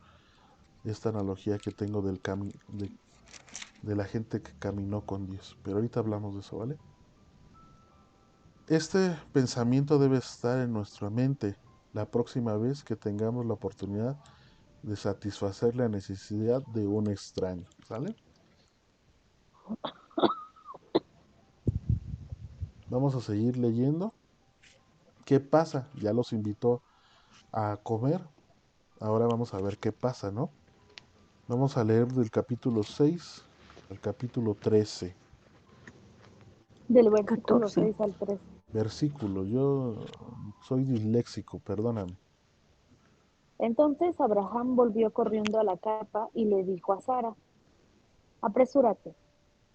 esta analogía que tengo de la gente que caminó con Dios. Pero ahorita hablamos de eso, ¿vale? Este pensamiento debe estar en nuestra mente la próxima vez que tengamos la oportunidad de satisfacer la necesidad de un extraño, ¿sale? Vamos a seguir leyendo. ¿Qué pasa? Ya los invitó a comer. Ahora vamos a ver qué pasa, ¿no? Vamos a leer del capítulo 6 al capítulo 13. Del versículo 14. 6 al 13. Versículo. Yo soy disléxico, perdóname. Entonces Abraham volvió corriendo a la carpa y le dijo a Sara, apresúrate,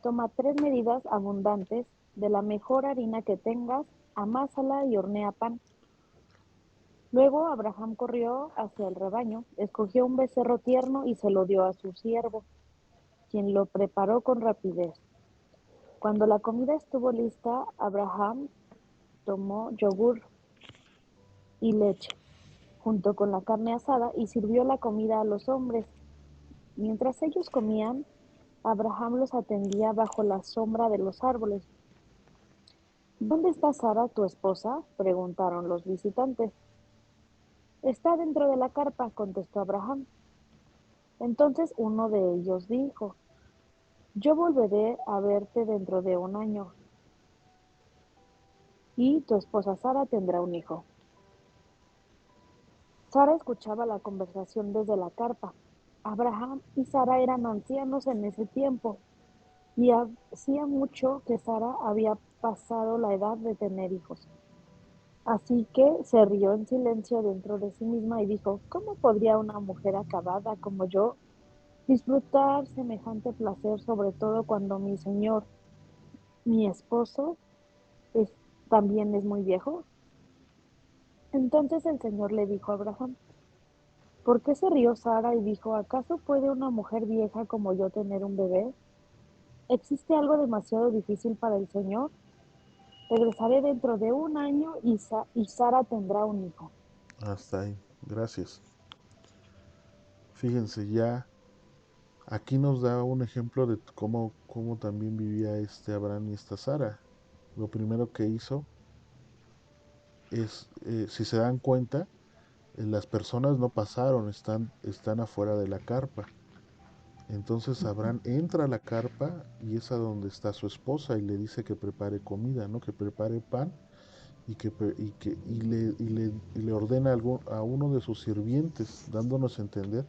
toma 3 medidas abundantes de la mejor harina que tengas, amásala y hornea pan. Luego Abraham corrió hacia el rebaño, escogió un becerro tierno y se lo dio a su siervo, quien lo preparó con rapidez. Cuando la comida estuvo lista, Abraham tomó yogur y leche, junto con la carne asada, y sirvió la comida a los hombres. Mientras ellos comían, Abraham los atendía bajo la sombra de los árboles. ¿Dónde está Sara, tu esposa?, preguntaron los visitantes. Está dentro de la carpa, contestó Abraham. Entonces uno de ellos dijo, yo volveré a verte dentro de un año, y tu esposa Sara tendrá un hijo. Sara escuchaba la conversación desde la carpa. Abraham y Sara eran ancianos en ese tiempo, y hacía mucho que Sara había pasado la edad de tener hijos. Así que se rió en silencio dentro de sí misma y dijo, ¿cómo podría una mujer acabada como yo disfrutar semejante placer, sobre todo cuando mi señor, mi esposo, es, también es muy viejo? Entonces el Señor le dijo a Abraham, ¿por qué se rió Sara y dijo, ¿acaso puede una mujer vieja como yo tener un bebé? ¿Existe algo demasiado difícil para el Señor? Regresaré dentro de un año y Sara tendrá un hijo. Hasta ahí. Gracias. Fíjense, ya aquí nos da un ejemplo de cómo también vivía este Abraham y esta Sara. Lo primero que hizo es, si se dan cuenta, las personas no pasaron, están afuera de la carpa. Entonces Abraham entra a la carpa y es a donde está su esposa y le dice que prepare comida, ¿no? Que prepare pan y le ordena a uno de sus sirvientes, dándonos a entender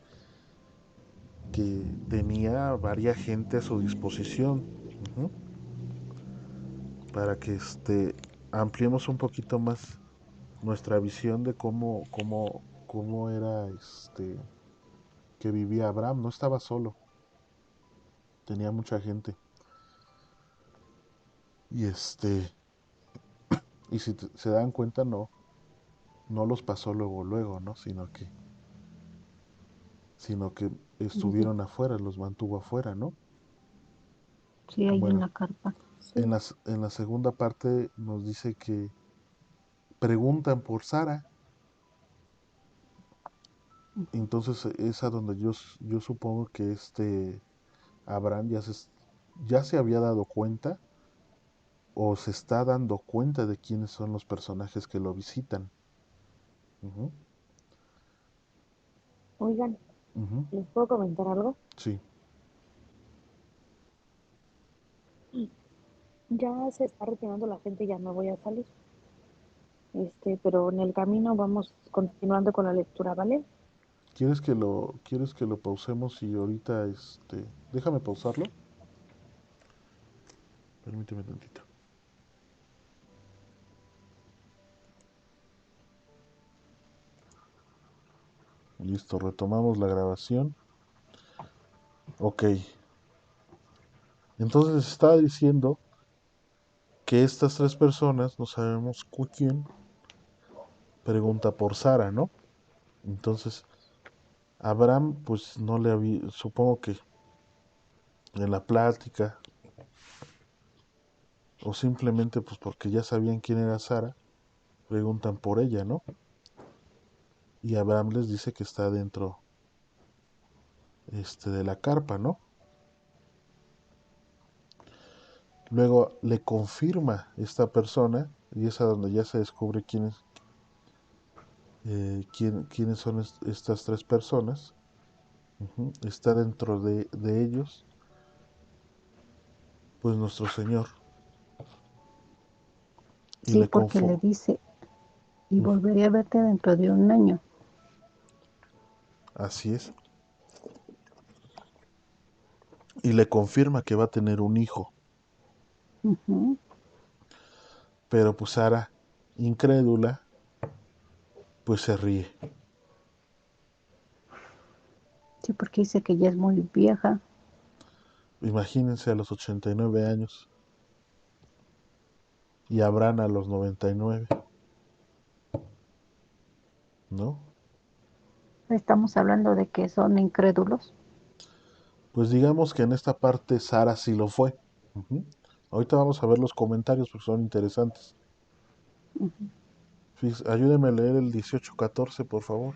que tenía varias gente a su disposición. Ujú. Para que ampliemos un poquito más nuestra visión de cómo era que vivía Abraham. No estaba solo, tenía mucha gente. Y y si se dan cuenta, no los pasó luego, luego, ¿no? Sino que Desde, estuvieron afuera, los mantuvo afuera, ¿no? sí, ahí en Bueno, la carpa. Sí, en la segunda parte nos dice que preguntan por Sara. Entonces es a donde yo supongo que Abraham ya se había dado cuenta o se está dando cuenta de quiénes son los personajes que lo visitan. Ujú. Oigan, Ujú. ¿les puedo comentar algo? Sí. Ya se está retirando la gente, ya me voy a salir. Pero en el camino vamos continuando con la lectura, ¿vale? ¿Quieres que lo pausemos y ahorita, déjame pausarlo? Permíteme tantito. Listo, retomamos la grabación. Ok. Entonces les estaba diciendo que estas tres personas, no sabemos quién, pregunta por Sara, ¿no? Entonces, Abraham, pues no le había, supongo que en la plática, o simplemente pues porque ya sabían quién era Sara, preguntan por ella, ¿no? Y Abraham les dice que está dentro, de la carpa, ¿no? Luego le confirma esta persona, y es a donde ya se descubre quiénes son estas tres personas. Ujú. Está dentro de ellos, pues nuestro Señor. Y Sí, le porque le confo. dice, y Uf, volveré a verte dentro de un año. así es. Y le confirma que va a tener un hijo. Ujú. Pero pues Sara, incrédula, pues se ríe. Sí, porque dice que ya es muy vieja. Imagínense a los 89 años y Abraham a los 99, ¿no? Estamos hablando de que son incrédulos. Pues digamos que en esta parte Sara sí lo fue. Ujú. Ahorita vamos a ver los comentarios porque son interesantes. Ujú. Ayúdeme a leer el 18:14, por favor.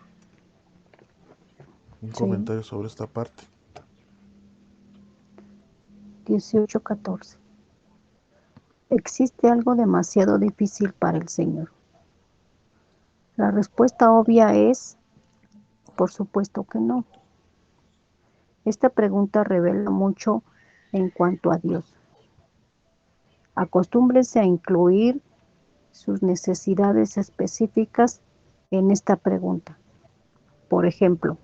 Un Sí, comentario sobre esta parte. 18:14. ¿Existe algo demasiado difícil para el Señor? La respuesta obvia es, por supuesto que no. Esta pregunta revela mucho en cuanto a Dios. Acostúmbrese a incluir sus necesidades específicas en esta pregunta. Por ejemplo,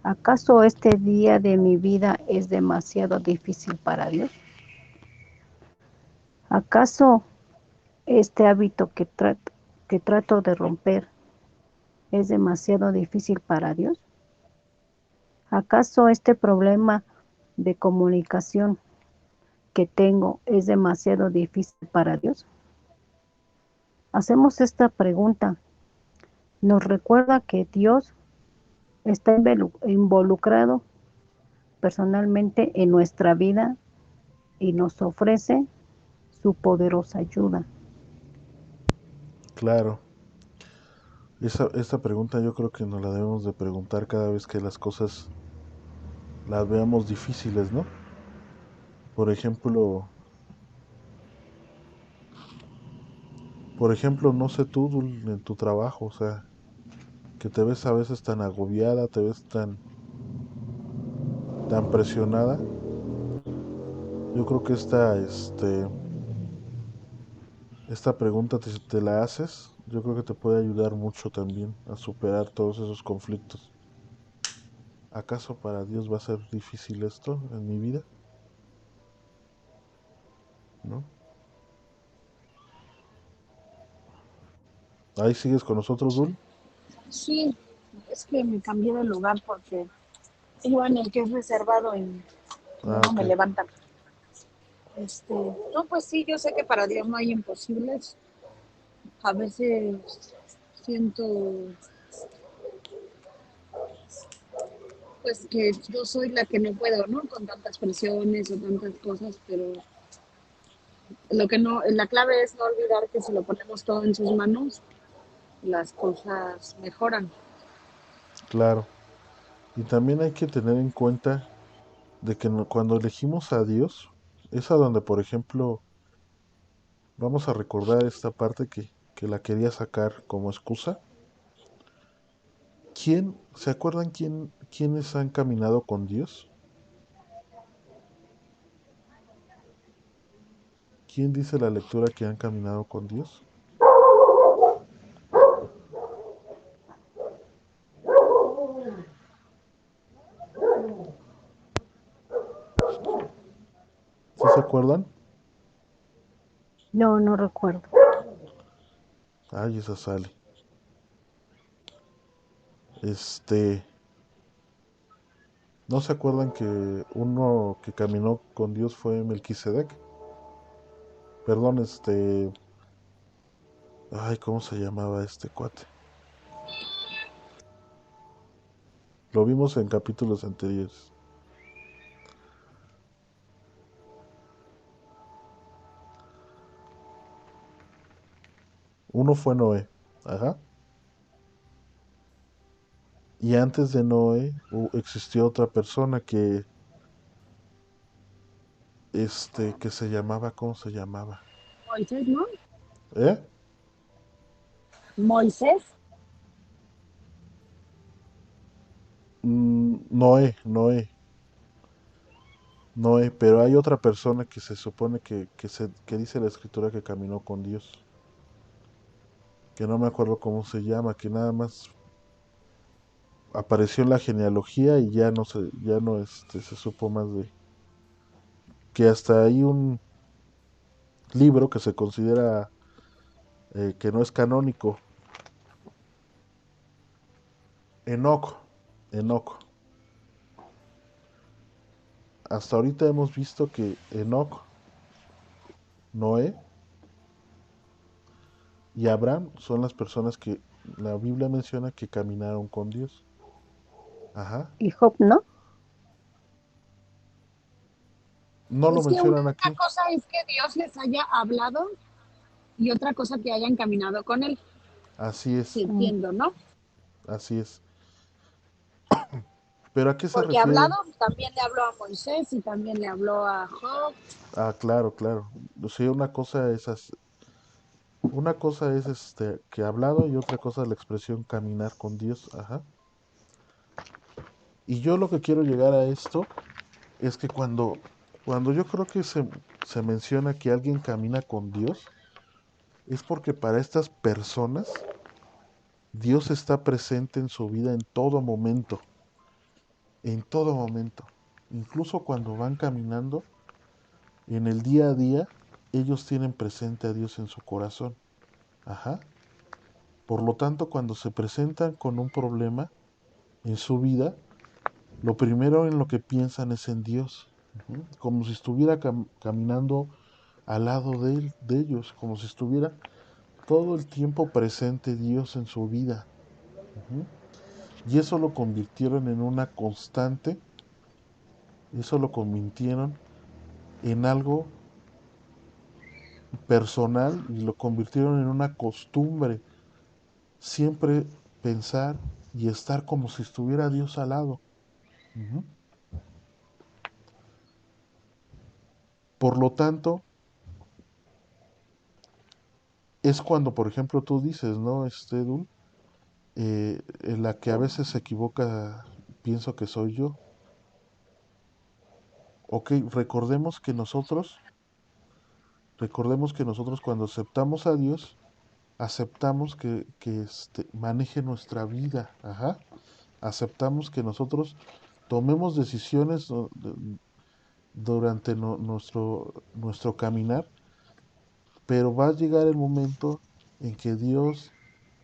¿acaso este día de mi vida es demasiado difícil para Dios? ¿Acaso este hábito que trato de romper es demasiado difícil para Dios? ¿Acaso este problema de comunicación que tengo es demasiado difícil para Dios? Hacemos esta pregunta. Nos recuerda que Dios está involucrado personalmente en nuestra vida y nos ofrece su poderosa ayuda. Claro, esta pregunta yo creo que nos la debemos de preguntar cada vez que las cosas las veamos difíciles, ¿no? Por ejemplo, no sé tú, en tu trabajo, o sea, que te ves a veces tan agobiada, te ves tan presionada. Yo creo que esta pregunta te la haces, yo creo que te puede ayudar mucho también a superar todos esos conflictos. ¿Acaso para Dios va a ser difícil esto en mi vida? ¿No? Ahí sigues con nosotros, Dul. Sí, es que me cambié de lugar porque iba en el que es reservado y Ah, luego ok. me levantan. No, pues sí, yo sé que para Dios no hay imposibles. A veces siento pues que yo soy la que no puedo, ¿no? Con tantas presiones o tantas cosas, pero lo que no, la clave es no olvidar que si lo ponemos todo en sus manos, las cosas mejoran. Claro. Y también hay que tener en cuenta de que cuando elegimos a Dios, es a donde, por ejemplo, vamos a recordar esta parte que la quería sacar como excusa. ¿Se acuerdan quiénes han caminado con Dios? ¿Quién dice la lectura que han caminado con Dios? ¿Sí se acuerdan? No, no recuerdo. Ay, esa sale. Este, ¿no se acuerdan que uno que caminó con Dios fue Melquisedec? Perdón, ay, ¿cómo se llamaba este cuate? Lo vimos en capítulos anteriores. Uno fue Noé, ajá. Y antes de Noé existió otra persona que se llamaba, ¿cómo se llamaba? Moisés, ¿no? ¿Eh? Moisés. Noé, pero hay otra persona que se supone que dice la escritura que caminó con Dios, que no me acuerdo cómo se llama, que nada más apareció en la genealogía y ya no se supo más de, que hasta hay un libro que se considera que no es canónico, Enoc, Enoc. Hasta ahorita hemos visto que Enoc, Noé y Abraham son las personas que la Biblia menciona que caminaron con Dios. Ajá. Y Job, ¿no? No lo Es que una mencionan aquí. cosa es que Dios les haya hablado y otra cosa que hayan caminado con él. Así Sí, es, Mm. entiendo, ¿no? así es. ¿Pero a qué se Porque refieren? hablado también le habló a Moisés y también le habló a Job. Ah, claro, claro. Sí, una cosa es que hablado y otra cosa es la expresión caminar con Dios. Ajá. Y yo lo que quiero llegar a esto es que cuando yo creo que se menciona que alguien camina con Dios, es porque para estas personas Dios está presente en su vida en todo momento. Incluso cuando van caminando, en el día a día, ellos tienen presente a Dios en su corazón. Ajá. Por lo tanto, cuando se presentan con un problema en su vida, lo primero en lo que piensan es en Dios. Ujú. Como si estuviera caminando al lado de ellos, como si estuviera todo el tiempo presente Dios en su vida. Ujú. Y eso lo convirtieron en una constante, eso lo convirtieron en algo personal y lo convirtieron en una costumbre. Siempre pensar y estar como si estuviera Dios al lado. Ujú. Por lo tanto, es cuando, por ejemplo, tú dices, ¿no, Dul? En la que a veces se equivoca, pienso que soy yo. Ok, recordemos que nosotros cuando aceptamos a Dios, aceptamos que maneje nuestra vida, ajá. Aceptamos que nosotros tomemos decisiones durante nuestro caminar, pero va a llegar el momento en que Dios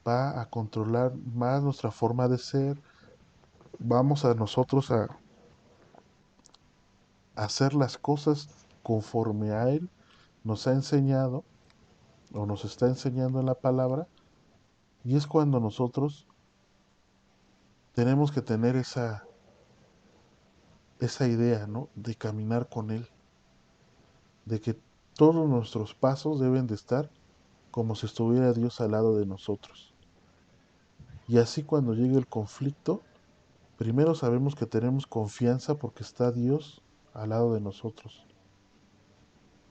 va a controlar más nuestra forma de ser, vamos a nosotros a hacer las cosas conforme a Él nos ha enseñado o nos está enseñando en la palabra, y es cuando nosotros tenemos que tener esa idea, ¿no? De caminar con Él, de que todos nuestros pasos deben de estar como si estuviera Dios al lado de nosotros. Y así cuando llegue el conflicto, primero sabemos que tenemos confianza porque está Dios al lado de nosotros.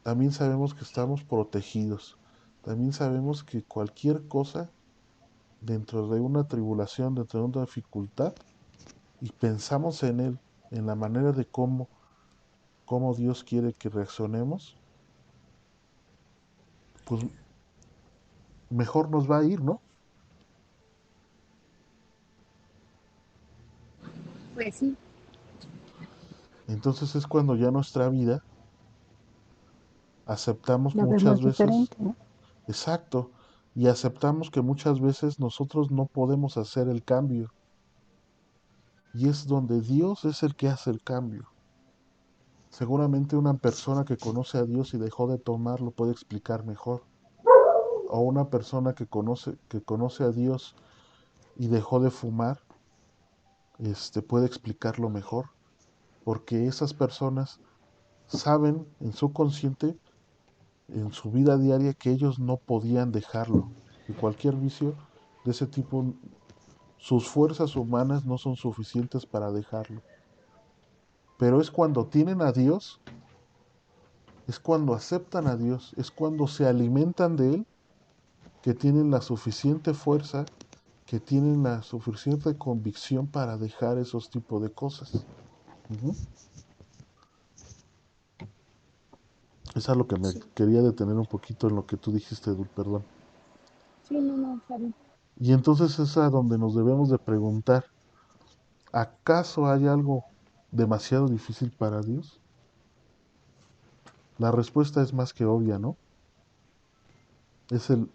También sabemos que estamos protegidos. También sabemos que cualquier cosa dentro de una tribulación, dentro de una dificultad, y pensamos en Él, en la manera de cómo Dios quiere que reaccionemos, pues mejor nos va a ir, ¿no? Pues sí, Entonces es cuando ya nuestra vida aceptamos La muchas vemos veces, diferente, ¿no? exacto, y aceptamos que muchas veces nosotros no podemos hacer el cambio, y es donde Dios es el que hace el cambio. Seguramente una persona que conoce a Dios y dejó de tomar lo puede explicar mejor, o una persona que conoce a Dios y dejó de fumar, puede explicarlo mejor, porque esas personas saben en su consciente, en su vida diaria, que ellos no podían dejarlo, que cualquier vicio de ese tipo, sus fuerzas humanas no son suficientes para dejarlo. Pero es cuando tienen a Dios, es cuando aceptan a Dios, es cuando se alimentan de Él, que tienen la suficiente fuerza, que tienen la suficiente convicción para dejar esos tipos de cosas. Ujú. Es a lo que me sí, quería detener un poquito en lo que tú dijiste, Dul, perdón. sí, no, no, está bien. Y entonces es a donde nos debemos de preguntar, ¿acaso hay algo demasiado difícil para Dios? La respuesta es más que obvia, ¿no? Es el,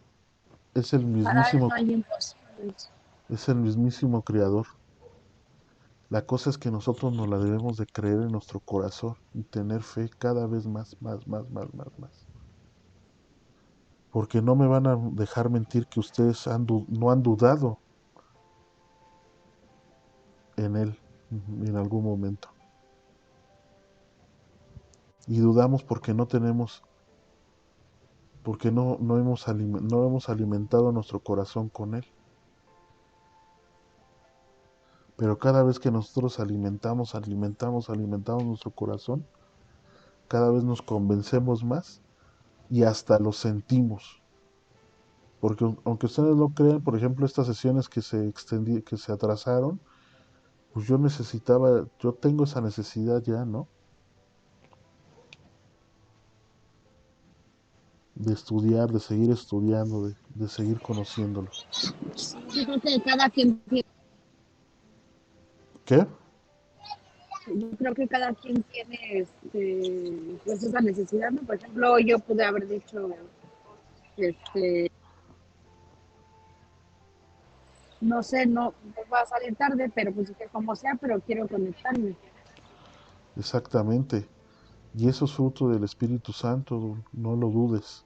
es el Para él no mismísimo, hay imposibles. es el mismísimo Creador. La cosa es que nosotros nos la debemos de creer en nuestro corazón y tener fe cada vez más, más, más, más, más, más. Porque no me van a dejar mentir que ustedes no han dudado en Él en algún momento. Y dudamos porque no tenemos, porque no hemos alimentado nuestro corazón con Él. Pero cada vez que nosotros alimentamos nuestro corazón, cada vez nos convencemos más y hasta lo sentimos. Porque aunque ustedes no crean, por ejemplo, estas sesiones que se atrasaron, pues yo tengo esa necesidad ya, ¿no? De estudiar, de seguir estudiando, de seguir conociéndolo. Yo creo que cada quien tiene, ¿Qué? yo creo que cada quien tiene pues esa necesidad, ¿no? Por ejemplo, yo pude haber dicho, este, no sé, no va a salir tarde, pero pues que como sea, pero quiero conectarme. Exactamente. Y eso es fruto del Espíritu Santo, no lo dudes.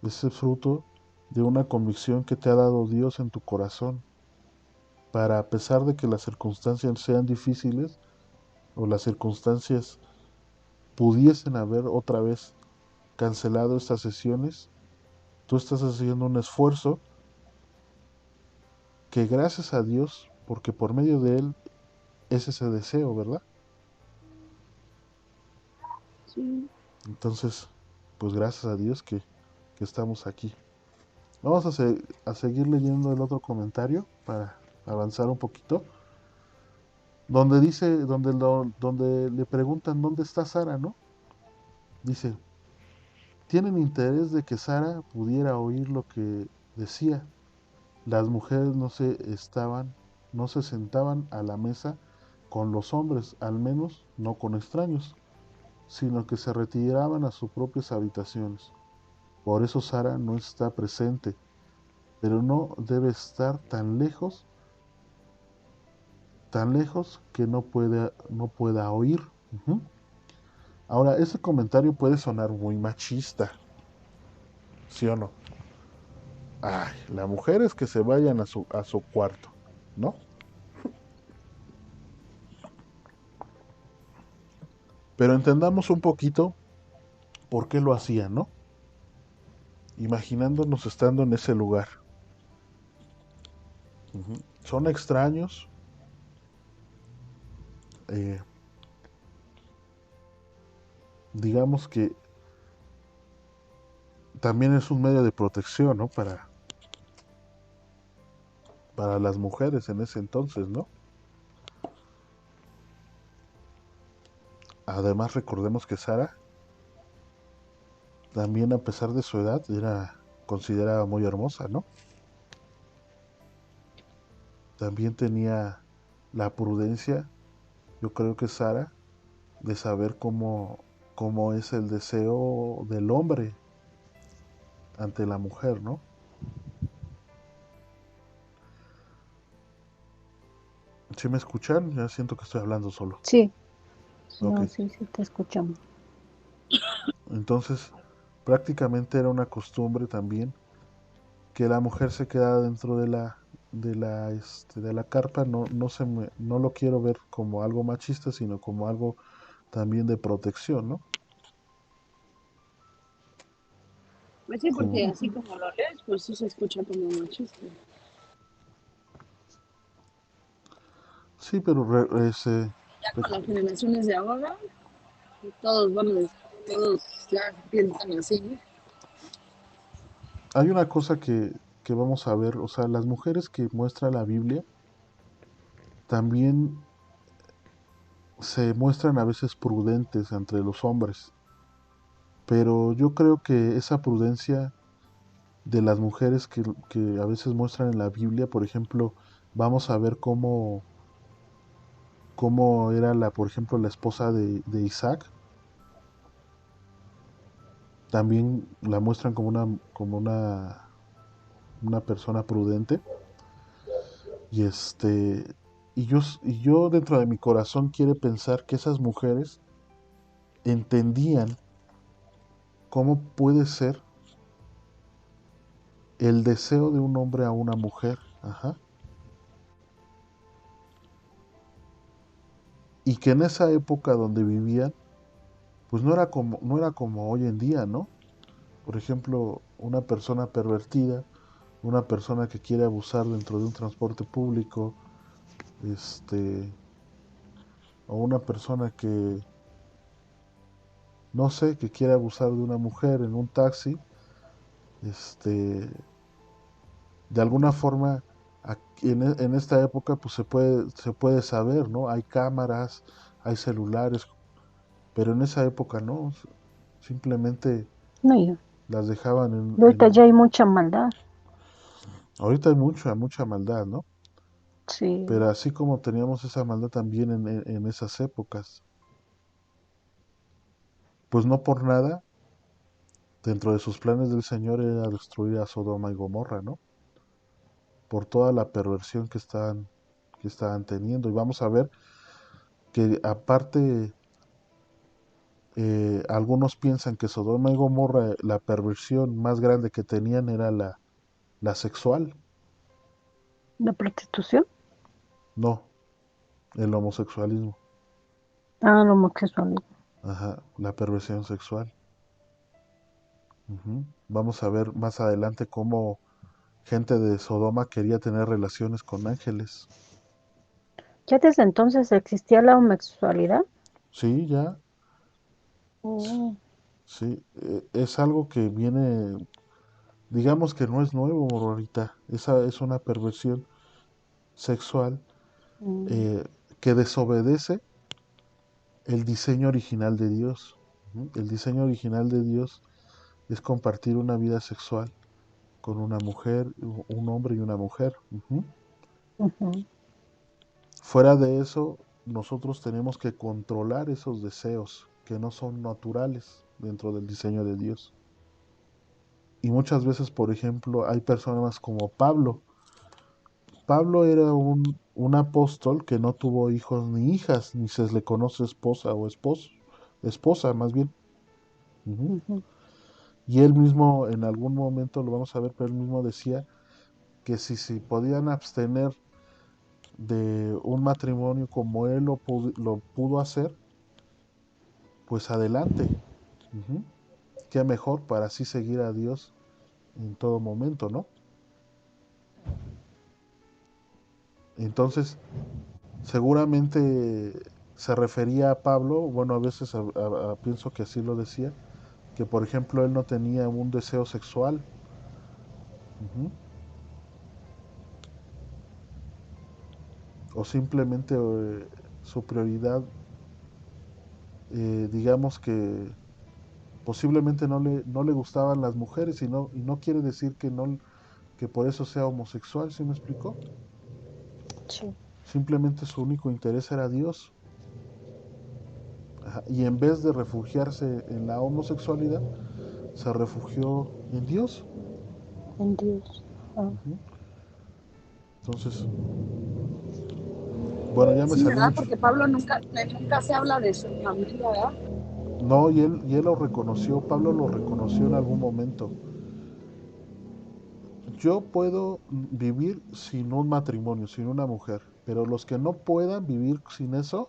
Ese fruto de una convicción que te ha dado Dios en tu corazón, para a pesar de que las circunstancias sean difíciles o las circunstancias pudiesen haber otra vez cancelado estas sesiones, tú estás haciendo un esfuerzo que gracias a Dios, porque por medio de Él es ese deseo, ¿verdad? Sí. Entonces, pues gracias a Dios que estamos aquí. Vamos a seguir leyendo el otro comentario para avanzar un poquito. Donde dice, donde le preguntan dónde está Sara, ¿no? Dice, tienen interés de que Sara pudiera oír lo que decía. Las mujeres no se sentaban a la mesa con los hombres, al menos no con extraños, sino que se retiraban a sus propias habitaciones. Por eso Sara no está presente, pero no debe estar tan lejos que no pueda oír. Ujú. Ahora, ese comentario puede sonar muy machista, ¿sí o no? Ay, las mujeres que se vayan a su cuarto, ¿no? Pero entendamos un poquito por qué lo hacían, ¿no? Imaginándonos estando en ese lugar. Ujú. Son extraños, eh, digamos que también es un medio de protección, ¿no? para las mujeres en ese entonces, ¿no? Además, recordemos que Sara, también a pesar de su edad, era considerada muy hermosa, ¿no? También tenía la prudencia, yo creo que Sara, de saber cómo es el deseo del hombre ante la mujer, ¿no? ¿Sí me escuchan? Ya siento que estoy hablando solo. Sí, Ok. no, sí, sí, te escuchamos. Entonces, prácticamente era una costumbre también que la mujer se quedara dentro de la carpa. No lo quiero ver como algo machista, sino como algo también de protección, ¿no? Pues sí, Como, porque así Ujú. como lo lees, pues sí se escucha como machista. sí, pero Ya rec- con las generaciones de ahora, todos, bueno, todos ya piensan así, ¿no? hay una cosa que vamos a ver, o sea, las mujeres que muestra la Biblia también se muestran a veces prudentes entre los hombres, pero yo creo que esa prudencia de las mujeres que a veces muestran en la Biblia, por ejemplo, vamos a ver cómo era por ejemplo, la esposa de Isaac, también la muestran como una persona prudente, y y yo dentro de mi corazón quiere pensar que esas mujeres entendían cómo puede ser el deseo de un hombre a una mujer, ajá, y que en esa época donde vivían, pues no era como hoy en día, ¿no? Por ejemplo, una persona pervertida, una persona que quiere abusar dentro de un transporte público, este, o una persona que, no sé, que quiere abusar de una mujer en un taxi, este, de alguna forma, en esta época, pues se puede saber, ¿no? Hay cámaras, hay celulares, pero en esa época no, simplemente No, yo. las dejaban Ahorita ya hay mucha maldad. ahorita hay mucha maldad, ¿no? Sí, Pero así como teníamos esa maldad también en esas épocas, pues no por nada, dentro de sus planes del Señor era destruir a Sodoma y Gomorra, ¿no? Por toda la perversión que estaban teniendo. Y vamos a ver que aparte, algunos piensan que Sodoma y Gomorra, la perversión más grande que tenían era la sexual, la prostitución. no, el homosexualismo, Ah, la homosexualidad. ajá, la perversión sexual. Ujú. Vamos a ver más adelante cómo gente de Sodoma quería tener relaciones con ángeles. ¿Ya desde entonces existía la homosexualidad? Sí, ya, Oh, sí, es algo que viene, digamos que no es nuevo ahorita, esa es una perversión sexual, mm, eh, que desobedece el diseño original de Dios. Ujú. El diseño original de Dios es compartir una vida sexual con una mujer, un hombre y una mujer. Ujú. ujú. Fuera de eso, nosotros tenemos que controlar esos deseos que no son naturales dentro del diseño de Dios. Y muchas veces, por ejemplo, hay personas como Pablo. Pablo era un apóstol que no tuvo hijos ni hijas, ni se le conoce esposa o esposa más bien. Ujú. Ujú. Y él mismo, en algún momento lo vamos a ver, pero él mismo decía que si podían abstener de un matrimonio como él lo pudo hacer, pues adelante. Ujú. Qué mejor para así seguir a Dios en todo momento, ¿no? Entonces, seguramente se refería a Pablo, bueno, a veces pienso que así lo decía, que por ejemplo él no tenía un deseo sexual. Ujú. o simplemente su prioridad, digamos que posiblemente no le gustaban las mujeres y no quiere decir que, no, que por eso sea homosexual, ¿sí me explicó? Sí, Simplemente su único interés era Dios. Ajá, y en vez de refugiarse en la homosexualidad, se refugió en Dios. en Dios. Ah, Ujú. Entonces, bueno, ya me Sí, salí ¿verdad? mucho. Porque Pablo nunca se habla de su familia, ¿verdad? No, y él lo reconoció, Pablo lo reconoció en algún momento. Yo puedo vivir sin un matrimonio, sin una mujer, pero los que no puedan vivir sin eso,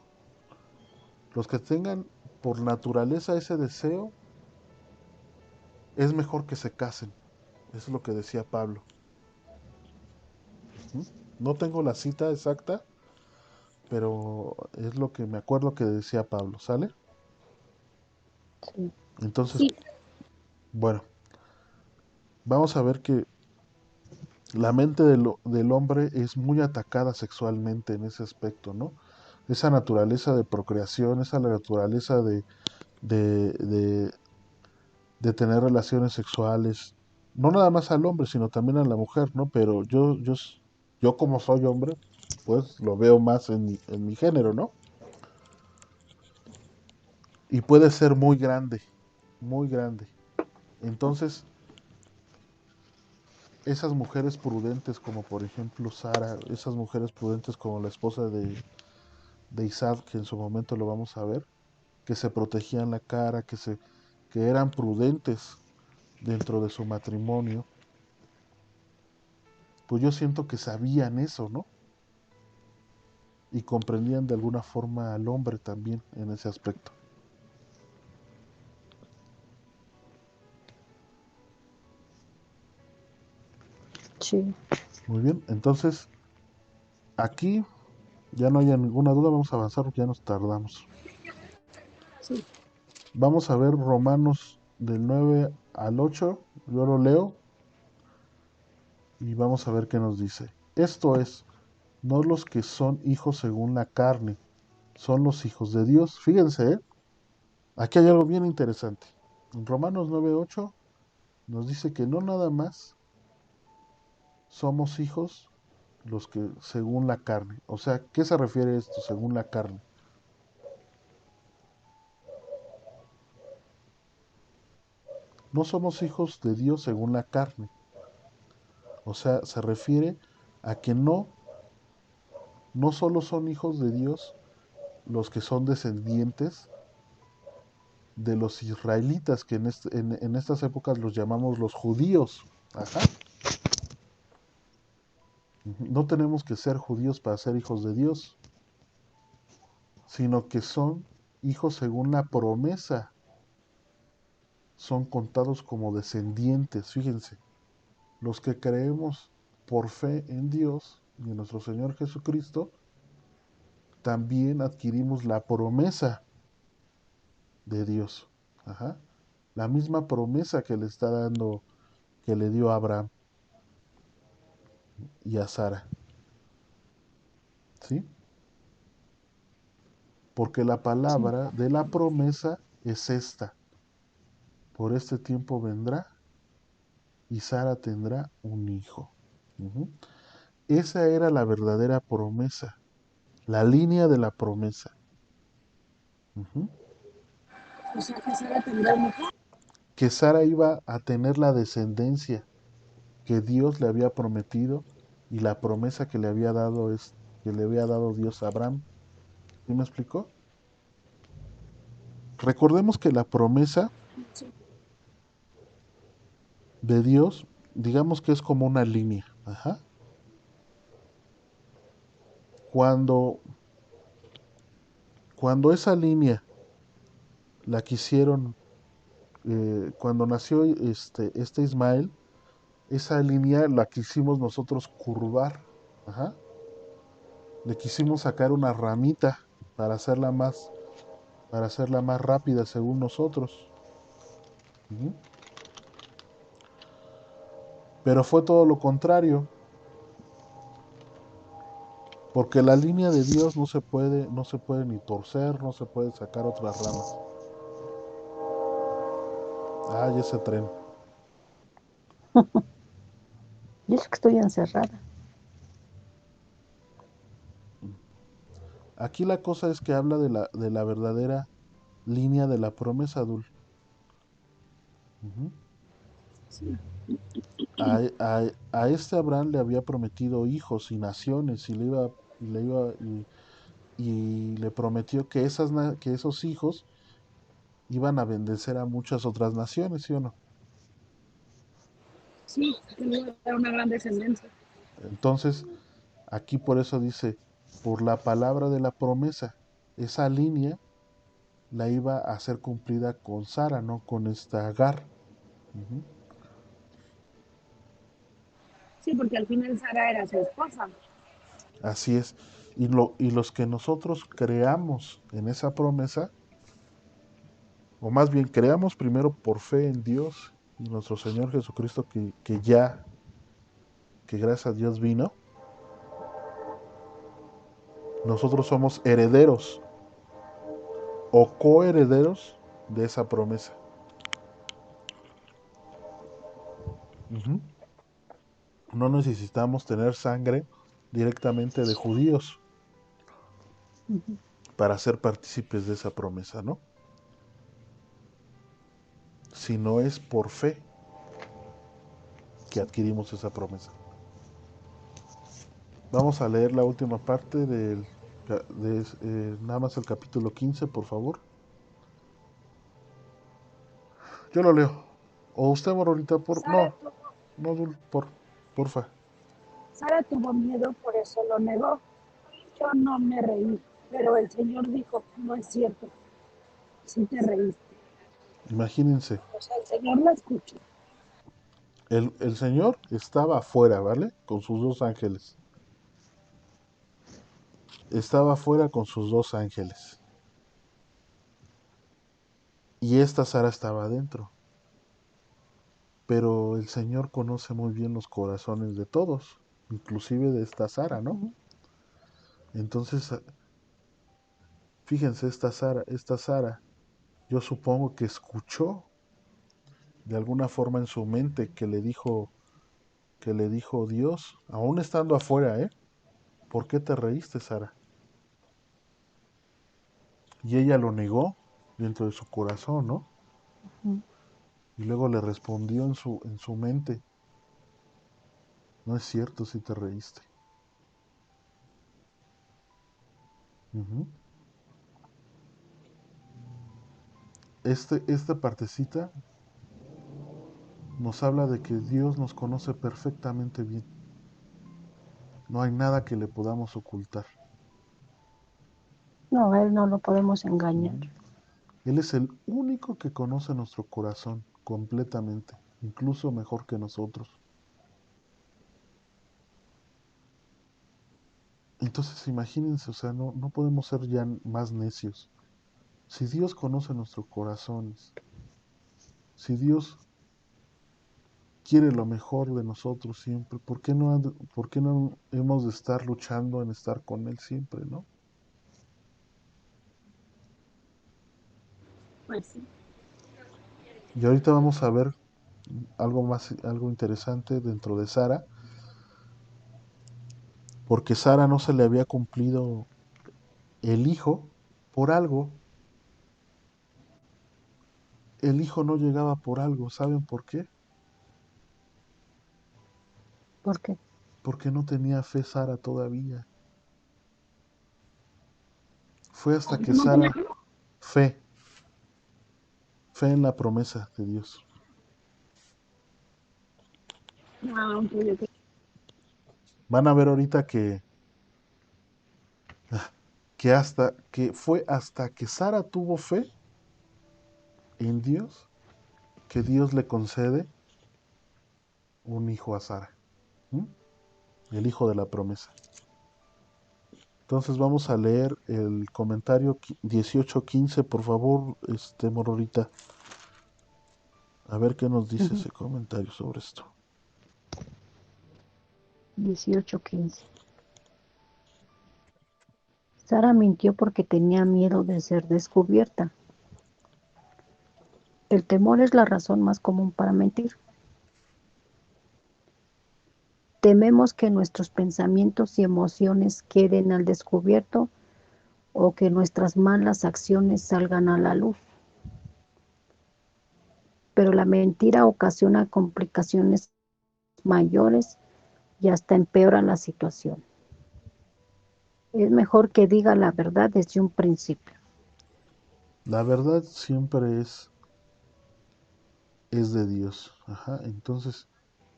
los que tengan por naturaleza ese deseo, es mejor que se casen. Eso es lo que decía Pablo. Ujú. No tengo la cita exacta, pero es lo que me acuerdo que decía Pablo, ¿sale? sí, Entonces, Sí, bueno, vamos a ver que la mente del hombre es muy atacada sexualmente en ese aspecto, ¿no? Esa naturaleza de procreación, esa naturaleza de, de, de tener relaciones sexuales, no nada más al hombre, sino también a la mujer, ¿no? Pero yo como soy hombre, pues lo veo más en mi género, ¿no? Y puede ser muy grande, muy grande. Entonces, esas mujeres prudentes como por ejemplo Sara, esas mujeres prudentes como la esposa de Isaac, que en su momento lo vamos a ver, que se protegían la cara, que eran prudentes dentro de su matrimonio, pues yo siento que sabían eso, ¿no? Y comprendían de alguna forma al hombre también en ese aspecto. sí, Muy bien, entonces aquí ya no haya ninguna duda, vamos a avanzar porque ya nos tardamos. sí. Vamos a ver Romanos del 9 al 8, yo lo leo y vamos a ver qué nos dice. Esto es, no los que son hijos según la carne, son los hijos de Dios. Fíjense, ¿eh? Aquí hay algo bien interesante. En Romanos 9:8 nos dice que no nada más somos hijos los que según la carne. O sea, ¿qué se refiere esto según la carne? No somos hijos de Dios según la carne. O sea, se refiere a que no solo son hijos de Dios los que son descendientes de los israelitas, que en estas épocas los llamamos los judíos. Ajá. No tenemos que ser judíos para ser hijos de Dios, sino que son hijos según la promesa, son contados como descendientes. Fíjense, los que creemos por fe en Dios y en nuestro Señor Jesucristo, también adquirimos la promesa de Dios. Ajá. La misma promesa que le está dando, que le dio a Abraham y a Sara. ¿Sí? Porque la sí, palabra de la promesa es esta. Por este tiempo vendrá y Sara tendrá un hijo. Ujú. Esa era la verdadera promesa, la línea de la promesa. Ujú. O sea, que Sara tendrá un hijo. Que Sara iba a tener la descendencia que Dios le había prometido y la promesa que le había dado es que le había dado Dios a Abraham. ¿Sí me explicó? Recordemos que la promesa de Dios, digamos que es como una línea. Ajá. Cuando, cuando esa línea la quisieron, cuando nació este Ismael, esa línea la quisimos nosotros curvar. Ajá. Le quisimos sacar una ramita para para hacerla más rápida según nosotros. Ujú. Pero fue todo lo contrario, Porque la línea de Dios no se puede ni torcer, no se puede sacar otras ramas. Ay, ese tren. Yo es que estoy encerrada. Aquí la cosa es que habla de la verdadera línea de la promesa, Dul. Ujú. A este Abraham le había prometido hijos y naciones y le prometió que que esos hijos iban a bendecer a muchas otras naciones, ¿sí o no? Sí, que le iba a dar una gran descendencia. Entonces, aquí por eso dice, por la palabra de la promesa, esa línea la iba a hacer cumplida con Sara, no con esta Agar. Ujú. Sí, porque al final Sara era su esposa. Así es. Y los que nosotros creamos en esa promesa, o más bien creamos primero por fe en Dios y nuestro Señor Jesucristo que gracias a Dios vino, nosotros somos herederos o coherederos de esa promesa. Ujú. No necesitamos tener sangre directamente de judíos Ujú. para ser partícipes de esa promesa, ¿no? Sino es por fe que adquirimos esa promesa. Vamos a leer la última parte nada más el capítulo 15, por favor. Yo lo leo. O usted, Morolita, Sara tuvo, no, porfa. Sara tuvo miedo, por eso lo negó. Yo no me reí, pero el Señor dijo, no es cierto, sí te reíste. Imagínense, O sea, el Señor la escuchó. el Señor estaba afuera, ¿vale? Con sus dos ángeles. Estaba afuera con sus dos ángeles. Y esta Sara estaba adentro. Pero el Señor conoce muy bien los corazones de todos, inclusive de esta Sara, ¿no? Ujú. Entonces, fíjense, esta Sara, yo supongo que escuchó de alguna forma en su mente que le dijo Dios, aún estando afuera, ¿eh? ¿Por qué te reíste, Sara? Y ella lo negó dentro de su corazón, ¿no? Ujú. Y luego le respondió en su mente, no es cierto si te reíste. Ujú. Esta partecita nos habla de que Dios nos conoce perfectamente bien. No hay nada que le podamos ocultar. No, a él no lo podemos engañar. Ujú. Él es el único que conoce nuestro corazón completamente, incluso mejor que nosotros. Entonces imagínense, o sea, no podemos ser ya más necios. Si Dios conoce nuestros corazones, si Dios quiere lo mejor de nosotros siempre, por qué no hemos de estar luchando en estar con Él siempre, ¿no? Pues sí. Y ahorita vamos a ver algo interesante dentro de Sara, porque Sara no se le había cumplido el hijo por algo. El hijo no llegaba por algo. ¿Saben por qué? ¿Por qué? Porque no tenía fe Sara todavía. Fue hasta que No tenía Sara, fe, fe en la promesa de Dios. ok. Van a ver ahorita que fue hasta que Sara tuvo fe en Dios que Dios le concede un hijo a Sara. ¿M? El hijo de la promesa. Entonces vamos a leer el comentario 18:15, por favor, Mororita. A ver qué nos dice Ujú. ese comentario sobre esto. 18:15. Sara mintió porque tenía miedo de ser descubierta. El temor es la razón más común para mentir. Tememos que nuestros pensamientos y emociones queden al descubierto o que nuestras malas acciones salgan a la luz. Pero la mentira ocasiona complicaciones mayores y hasta empeora la situación. Es mejor que diga la verdad desde un principio. La verdad siempre es de Dios. Ajá. Entonces,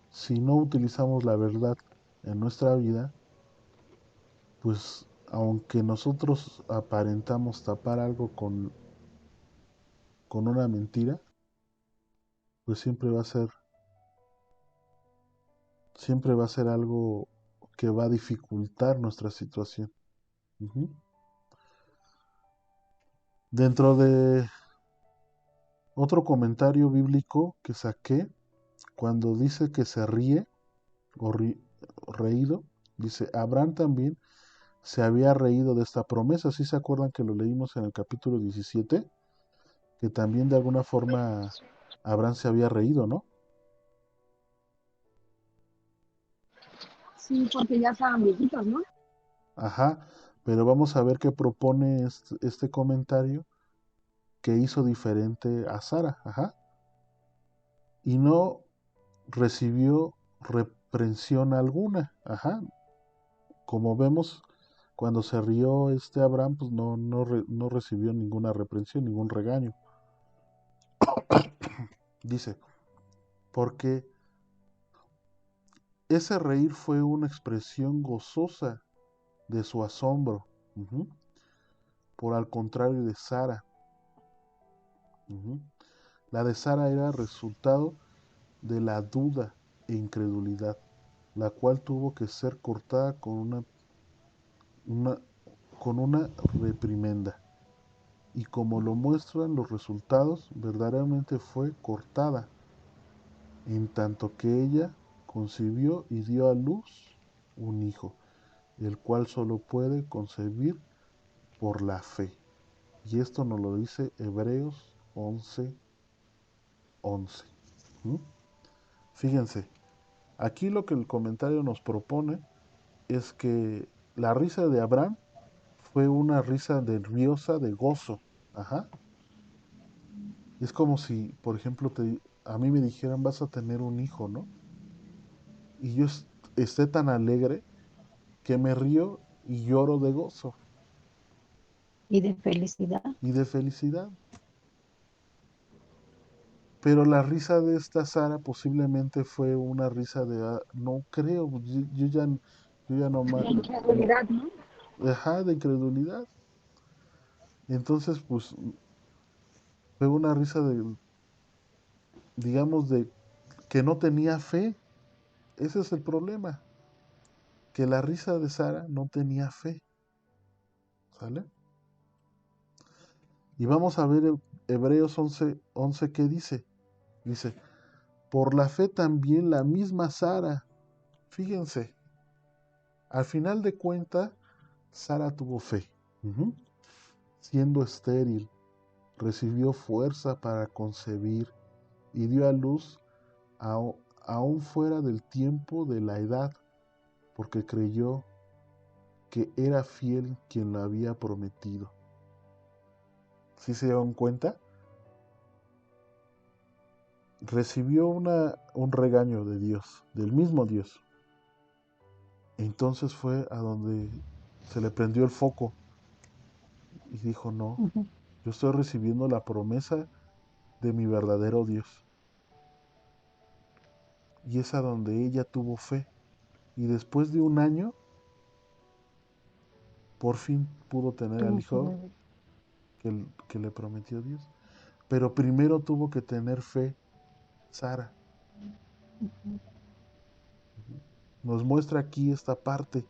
si no utilizamos la verdad en nuestra vida, pues aunque nosotros aparentamos tapar algo con una mentira, pues siempre va a ser algo que va a dificultar nuestra situación. Ujú. Dentro de otro comentario bíblico que saqué, cuando dice que se ríe o reído, dice, Abraham también se había reído de esta promesa. ¿Sí se acuerdan que lo leímos en el capítulo 17? Que también de alguna forma Abraham se había reído, ¿no? Sí, porque ya estaban viejitos, ¿no? Ajá, pero vamos a ver qué propone este comentario que hizo diferente a Sara. Ajá. Y no recibió reprensión alguna. Ajá. Como vemos, cuando se rió este Abraham, pues no recibió ninguna reprensión, ningún regaño. Dice, porque ese reír fue una expresión gozosa de su asombro. Ujú. Por al contrario de Sara. Ujú. La de Sara era resultado de la duda e incredulidad, la cual tuvo que ser cortada una, con una reprimenda. Y como lo muestran los resultados, verdaderamente fue cortada, en tanto que ella concibió y dio a luz un hijo, el cual solo puede concebir por la fe. Y esto nos lo dice Hebreos 11:11. ¿Mm? Fíjense, aquí lo que el comentario nos propone es que la risa de Abraham fue una risa nerviosa de gozo. Ajá. Es como si, por ejemplo, a mí me dijeran vas a tener un hijo, ¿no? Y yo esté tan alegre que me río y lloro de gozo Y de felicidad. y de felicidad. Pero la risa de esta Sara posiblemente fue una risa de, no creo, yo ya no, La incredulidad, ¿no? ajá, de incredulidad. Entonces, pues, fue una risa de, digamos, de que no tenía fe. Ese es el problema, que la risa de Sara no tenía fe, ¿sale? Y vamos a ver Hebreos 11:11 qué dice. Dice, por la fe también la misma Sara, fíjense, al final de cuentas, Sara tuvo fe. Ujú. Siendo estéril, recibió fuerza para concebir y dio a luz aún fuera del tiempo de la edad, porque creyó que era fiel quien lo había prometido. ¿Sí se dieron cuenta? Recibió un regaño de Dios, del mismo Dios. Entonces fue a donde se le prendió el foco y dijo, no, Ujú. yo estoy recibiendo la promesa de mi verdadero Dios. Y es a donde ella tuvo fe. Y después de un año, por fin pudo tener al Tuvo su hijo bebé. que le prometió Dios. Pero primero tuvo que tener fe Sara. Ujú. Nos muestra aquí esta parte,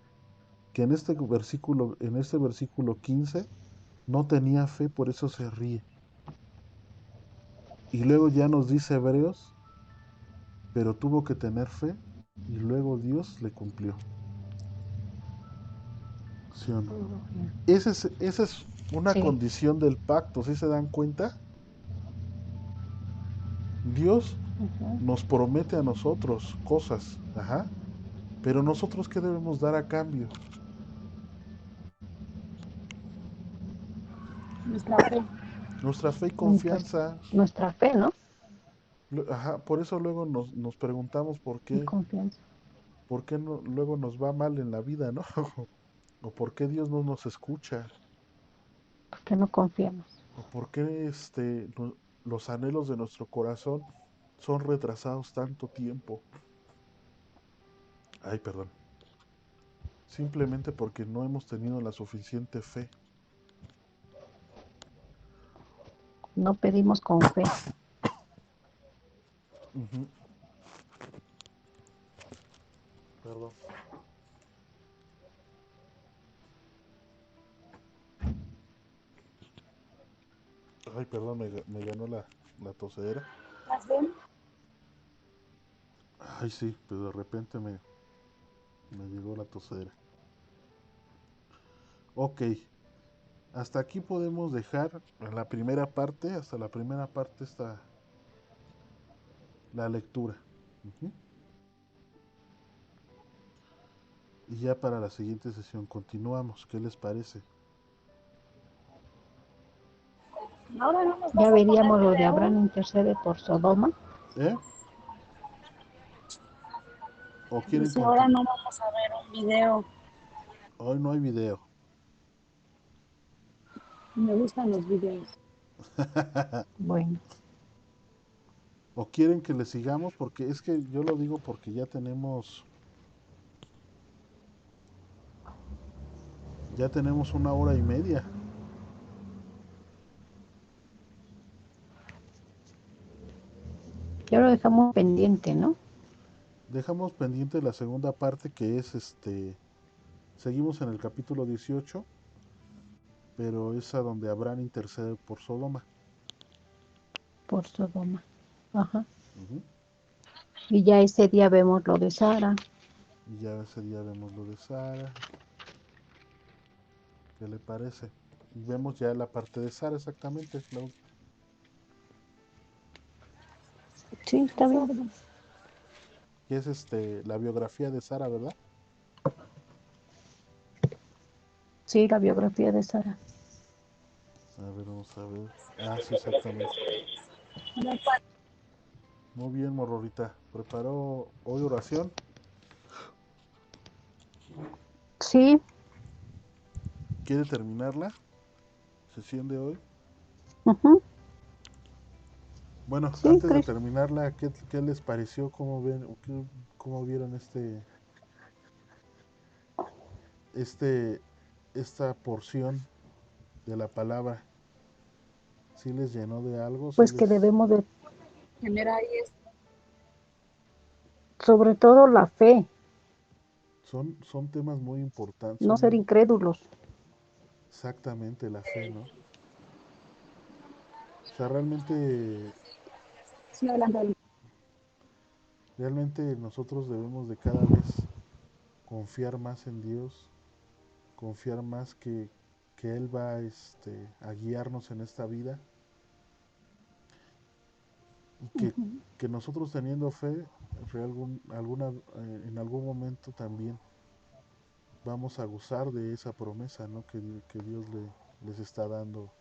que en este versículo 15, no tenía fe, por eso se ríe. Y luego ya nos dice Hebreos, pero tuvo que tener fe y luego Dios le cumplió. condición. Esa es una Sí, condición del pacto, ¿sí se dan cuenta? Dios ujú. nos promete a nosotros cosas, ajá, pero nosotros ¿qué debemos dar a cambio? Nuestra fe. Nuestra fe y Pues confianza. nuestra fe, ¿no? Ajá, por eso luego nos preguntamos Y confianza. por qué luego nos va mal en la vida, ¿no? O por qué Dios no nos escucha, Porque no confiamos. o por qué los anhelos de nuestro corazón son retrasados tanto tiempo. Ay, perdón. Simplemente porque no hemos tenido la suficiente fe. No pedimos con fe. Ujú. Perdón. Ay, perdón, me ganó la tosedera. ¿Estás bien? Ay, sí, pero de repente me llegó la tosedera. Ok, hasta aquí podemos dejar la primera parte. Hasta la primera parte está la lectura. Ujú. Y ya para la siguiente sesión continuamos. ¿Qué les parece? Ahora no nos Ya vas a poner veríamos lo de video. Abraham intercede por Sodoma. ¿Eh? ¿O quieren Dice, ahora continuar? no vamos a ver un video. Hoy no hay video. Me gustan los videos. Bueno, ¿O quieren que le sigamos? Porque es que yo lo digo porque ya tenemos 1 hora y media. ya lo dejamos pendiente, ¿no? Dejamos pendiente la segunda parte que es seguimos en el capítulo 18, pero es a donde Abraham intercede por Sodoma. Por Sodoma. Ajá. Ujú. Y ya ese día vemos lo de Sara. Y ya ese día vemos lo de Sara. ¿Qué le parece? Y vemos ya la parte de Sara exactamente, Sí, está bien. que es la biografía de Sara, ¿verdad? Sí, la biografía de Sara. A ver, vamos a ver. Ah, sí, exactamente. Muy bien, Morrorita. ¿Preparó hoy oración? Sí, ¿Quiere terminarla? Sesión de hoy. ujú, Bueno, sí, antes de Cris. terminarla, ¿qué les pareció? ¿Cómo ven, cómo vieron este, esta porción de la palabra? ¿Sí les llenó de algo? ¿Sí Pues que les... debemos de, Genera ahí sobre todo la fe, Son temas muy importantes, no ser incrédulos. exactamente la fe, ¿no? O sea, sí, adelante. realmente nosotros debemos de cada vez confiar más en Dios, confiar más que Él va a guiarnos en esta vida y Ujú, que nosotros teniendo fe, en algún momento también vamos a gozar de esa promesa, ¿no? Que Dios les está dando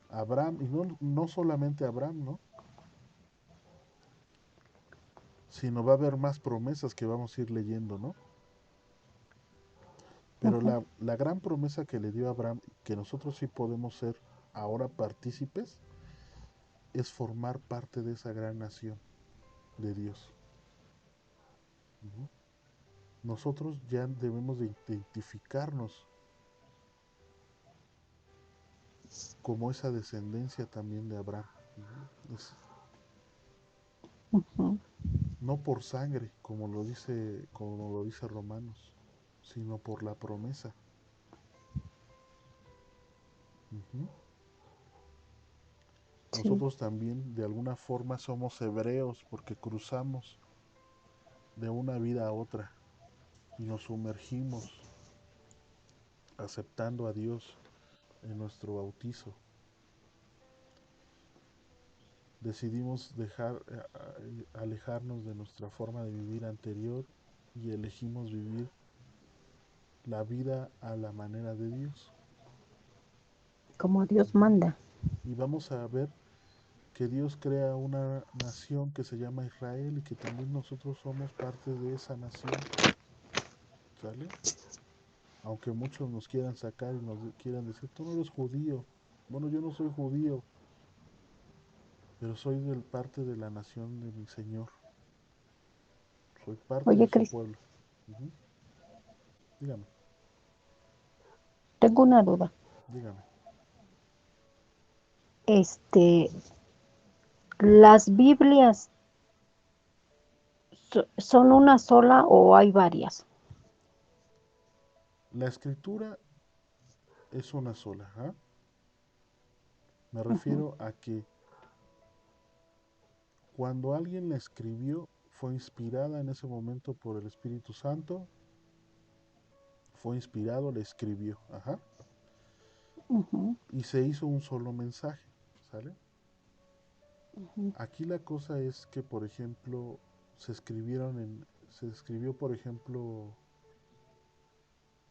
a Abraham, y no solamente a Abraham, ¿no? Sino va a haber más promesas que vamos a ir leyendo, ¿no? Pero ujú, la gran promesa que le dio a Abraham, que nosotros sí podemos ser ahora partícipes, es formar parte de esa gran nación de Dios. Ujú. Nosotros ya debemos de identificarnos como esa descendencia también de Abraham. Ujú. ujú. No por sangre, como lo dice Romanos, sino por la promesa. Ujú. Sí, Nosotros también de alguna forma somos hebreos porque cruzamos de una vida a otra y nos sumergimos aceptando a Dios en nuestro bautizo. Decidimos alejarnos de nuestra forma de vivir anterior y elegimos vivir la vida a la manera de Dios. como Dios manda. Y vamos a ver que Dios crea una nación que se llama Israel y que también nosotros somos parte de esa nación. ¿Sale? Aunque muchos nos quieran sacar y nos quieran decir, tú no eres judío. Bueno, yo no soy judío, pero soy parte de la nación de mi Señor. Soy parte de Oye, su Cris, pueblo. Ujú. Dígame, tengo una duda. dígame. Este, ¿las Biblias son una sola o hay varias? La escritura es una sola. ¿Ah? Me Ujú, refiero a que cuando alguien la escribió, fue inspirada en ese momento por el Espíritu Santo, fue inspirado, la escribió. Ajá. ujú, Y se hizo un solo mensaje. ¿Sale? ujú, Aquí la cosa es que, por ejemplo, se escribió, por ejemplo,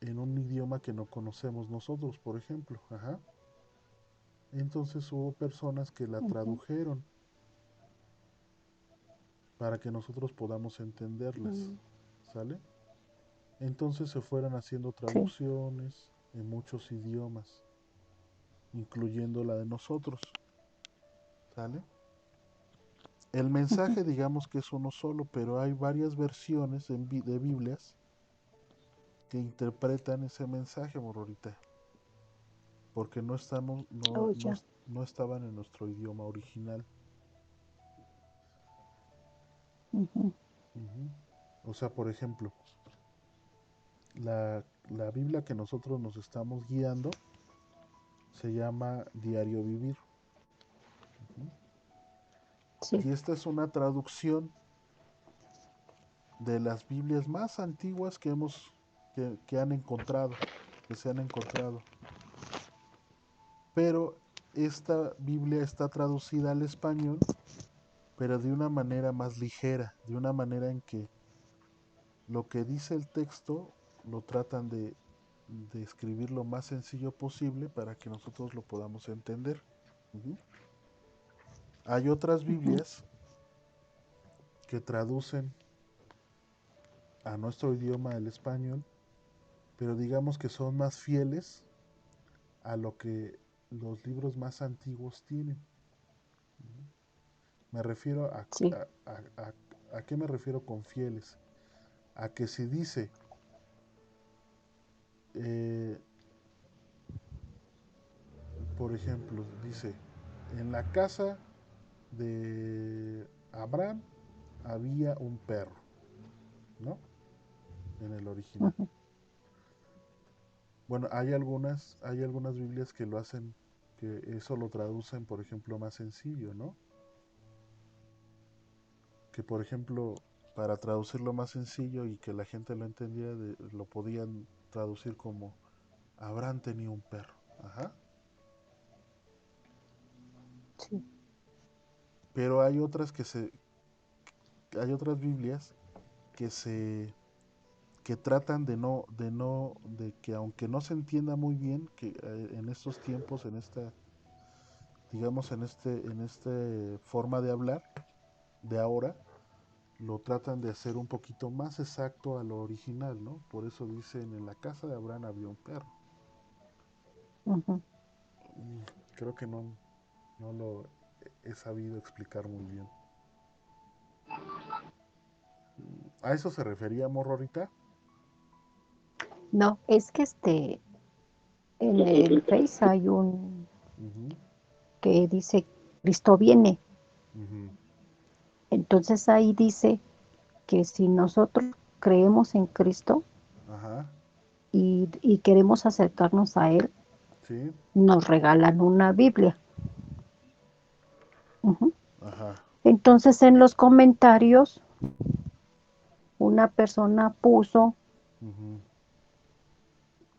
en un idioma que no conocemos nosotros, por ejemplo. Ajá. Entonces hubo personas que la ujú, tradujeron para que nosotros podamos entenderlas. ujú. ¿Sale? Entonces se fueron haciendo Sí. traducciones en muchos idiomas, incluyendo la de nosotros. ¿Sale? El Ujú, mensaje digamos que es uno solo, pero hay varias versiones de Biblias que interpretan ese mensaje, Mororita, porque oh, ya. no estaban en nuestro idioma original. Ujú, Ujú. O sea, por ejemplo, la Biblia que nosotros nos estamos guiando se llama Diario Vivir. Ujú. sí. Y esta es una traducción de las Biblias más antiguas que han encontrado, que se han encontrado. Pero esta Biblia está traducida al español, pero de una manera más ligera, de una manera en que lo que dice el texto lo tratan de escribir lo más sencillo posible para que nosotros lo podamos entender. Ujú. Hay otras Ujú, Biblias que traducen a nuestro idioma el español, pero digamos que son más fieles a lo que los libros más antiguos tienen. Me refiero sí. a qué me refiero con fieles. A que si dice, eh, por ejemplo, dice, en la casa de Abraham había un perro, ¿no? En el original. Ujú, Bueno, hay algunas Biblias que lo hacen, que eso lo traducen, por ejemplo, más sencillo, ¿no? Que, por ejemplo, para traducirlo más sencillo y que la gente lo entendiera, lo podían traducir como Abraham tenía un perro. Ajá. sí. Pero hay otras Biblias que se que tratan de que aunque no se entienda muy bien, que en estos tiempos, digamos, en este forma de hablar de ahora, lo tratan de hacer un poquito más exacto a lo original, ¿no? Por eso dicen, en la casa de Abraham había un perro. Ujú. Mm, Creo que no lo he sabido explicar muy bien. ¿A eso se refería Morrorita? No, es que en el Face hay un Ujú, que dice Cristo viene. ujú. Entonces ahí dice que si nosotros creemos en Cristo Ajá, y queremos acercarnos a Él, sí, nos regalan una Biblia. Ujú. ajá, Entonces en los comentarios una persona puso ujú,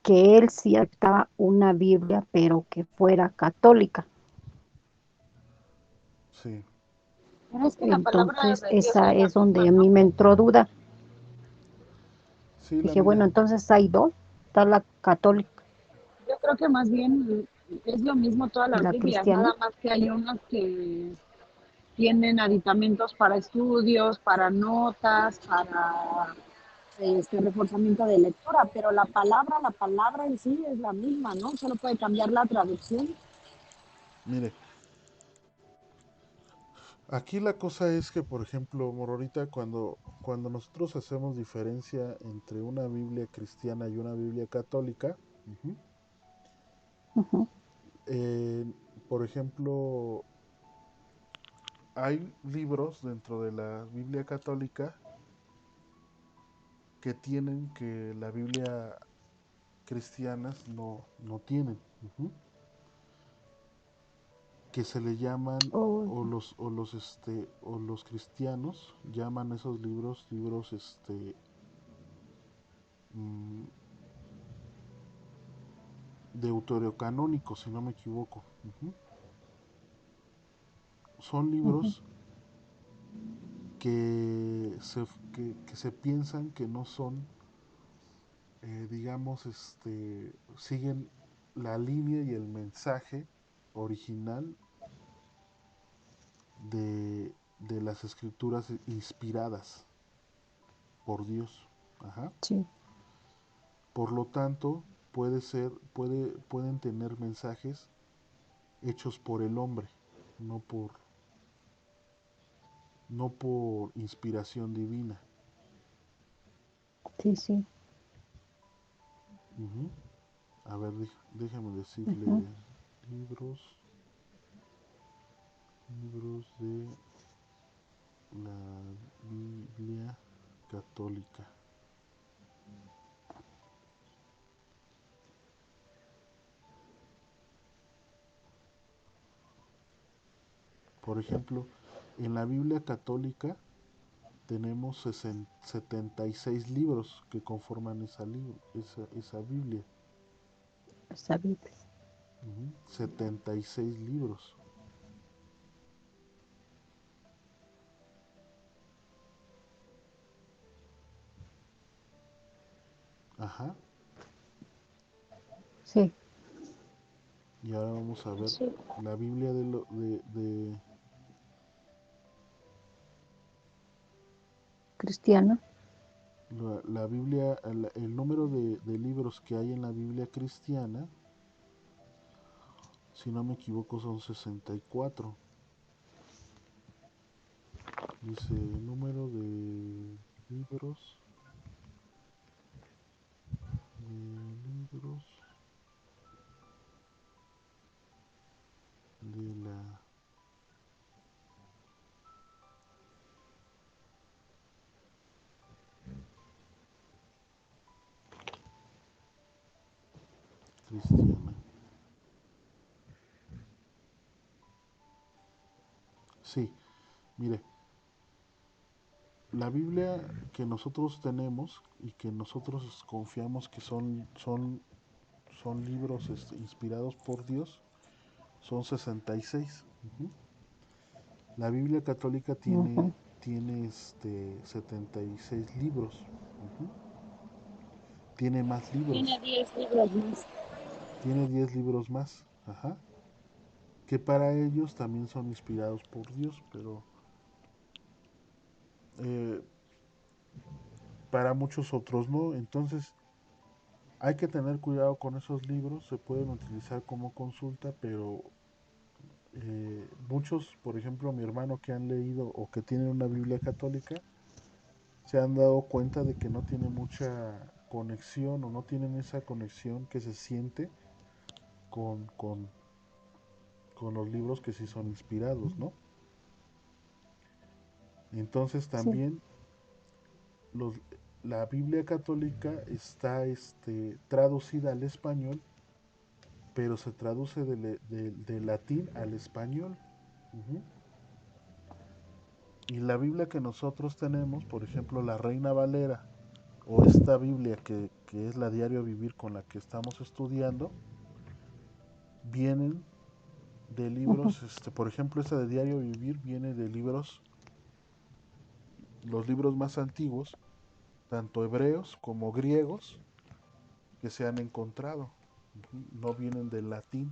que él sí aceptaba una Biblia, pero que fuera católica. Sí, Pero es que la palabra Entonces, de Dios esa es la es donde misma, a ¿no? mí me entró duda. sí, Dije, bueno, mira, entonces hay dos, está la católica Yo creo que más bien es lo mismo todas y las la Biblias, cristiana. nada más que hay unas que tienen aditamentos para estudios, para notas, para reforzamiento de lectura, pero la palabra en sí es la misma, ¿no? Solo puede cambiar la traducción. mire, aquí la cosa es que, por ejemplo, Mororita, cuando nosotros hacemos diferencia entre una Biblia cristiana y una Biblia católica, ujú, Ujú. eh, por ejemplo, hay libros dentro de la Biblia católica que tienen que la Biblia cristianas no tienen, ujú, que se le llaman Oh, o los cristianos llaman esos libros mm, deuterocanónicos, si no me equivoco. Ujú. Son ujú. libros que se piensan que no son, digamos, siguen la línea y el mensaje original de las escrituras inspiradas por Dios. Ajá. Sí, Por lo tanto, pueden tener mensajes hechos por el hombre, no por, no por inspiración divina. sí, sí. Ujú. A ver, déjame Ujú. decirle libros, libros de la Biblia católica. Por ejemplo, en la Biblia católica tenemos 76 libros que conforman esa Biblia. Esa Biblia. Ujú. 76 libros. Ajá. Sí, Y ahora vamos a ver Sí. la Biblia de cristiana. la Biblia, el número de libros que hay en la Biblia cristiana, si no me equivoco, son 64. Dice número de libros de la cristiana. Sí, mire, la Biblia que nosotros tenemos y que nosotros confiamos que son libros inspirados por Dios, son 66. Ujú. La Biblia católica Ujú. tiene 76 libros. Ujú. Tiene más Tiene libros. 10 libros más. Tiene 10 libros más. Ajá. Que para ellos también son inspirados por Dios, pero eh, para muchos otros no. Entonces hay que tener cuidado con esos libros. Se pueden utilizar como consulta, pero muchos, por ejemplo, mi hermano que han leído o que tienen una Biblia católica, se han dado cuenta de que no tiene mucha conexión o no tienen esa conexión que se siente con, con, con los libros que sí son inspirados, ¿no? Entonces Sí, también los, la Biblia católica está traducida al español, pero se traduce de latín al español. Ujú. Y la Biblia que nosotros tenemos, por ejemplo, la Reina Valera, o esta Biblia que es la diario vivir con la que estamos estudiando, vienen de Ujú. libros, por ejemplo, esta de diario vivir viene de libros, los libros más antiguos, tanto hebreos como griegos, que se han encontrado. No vienen del latín.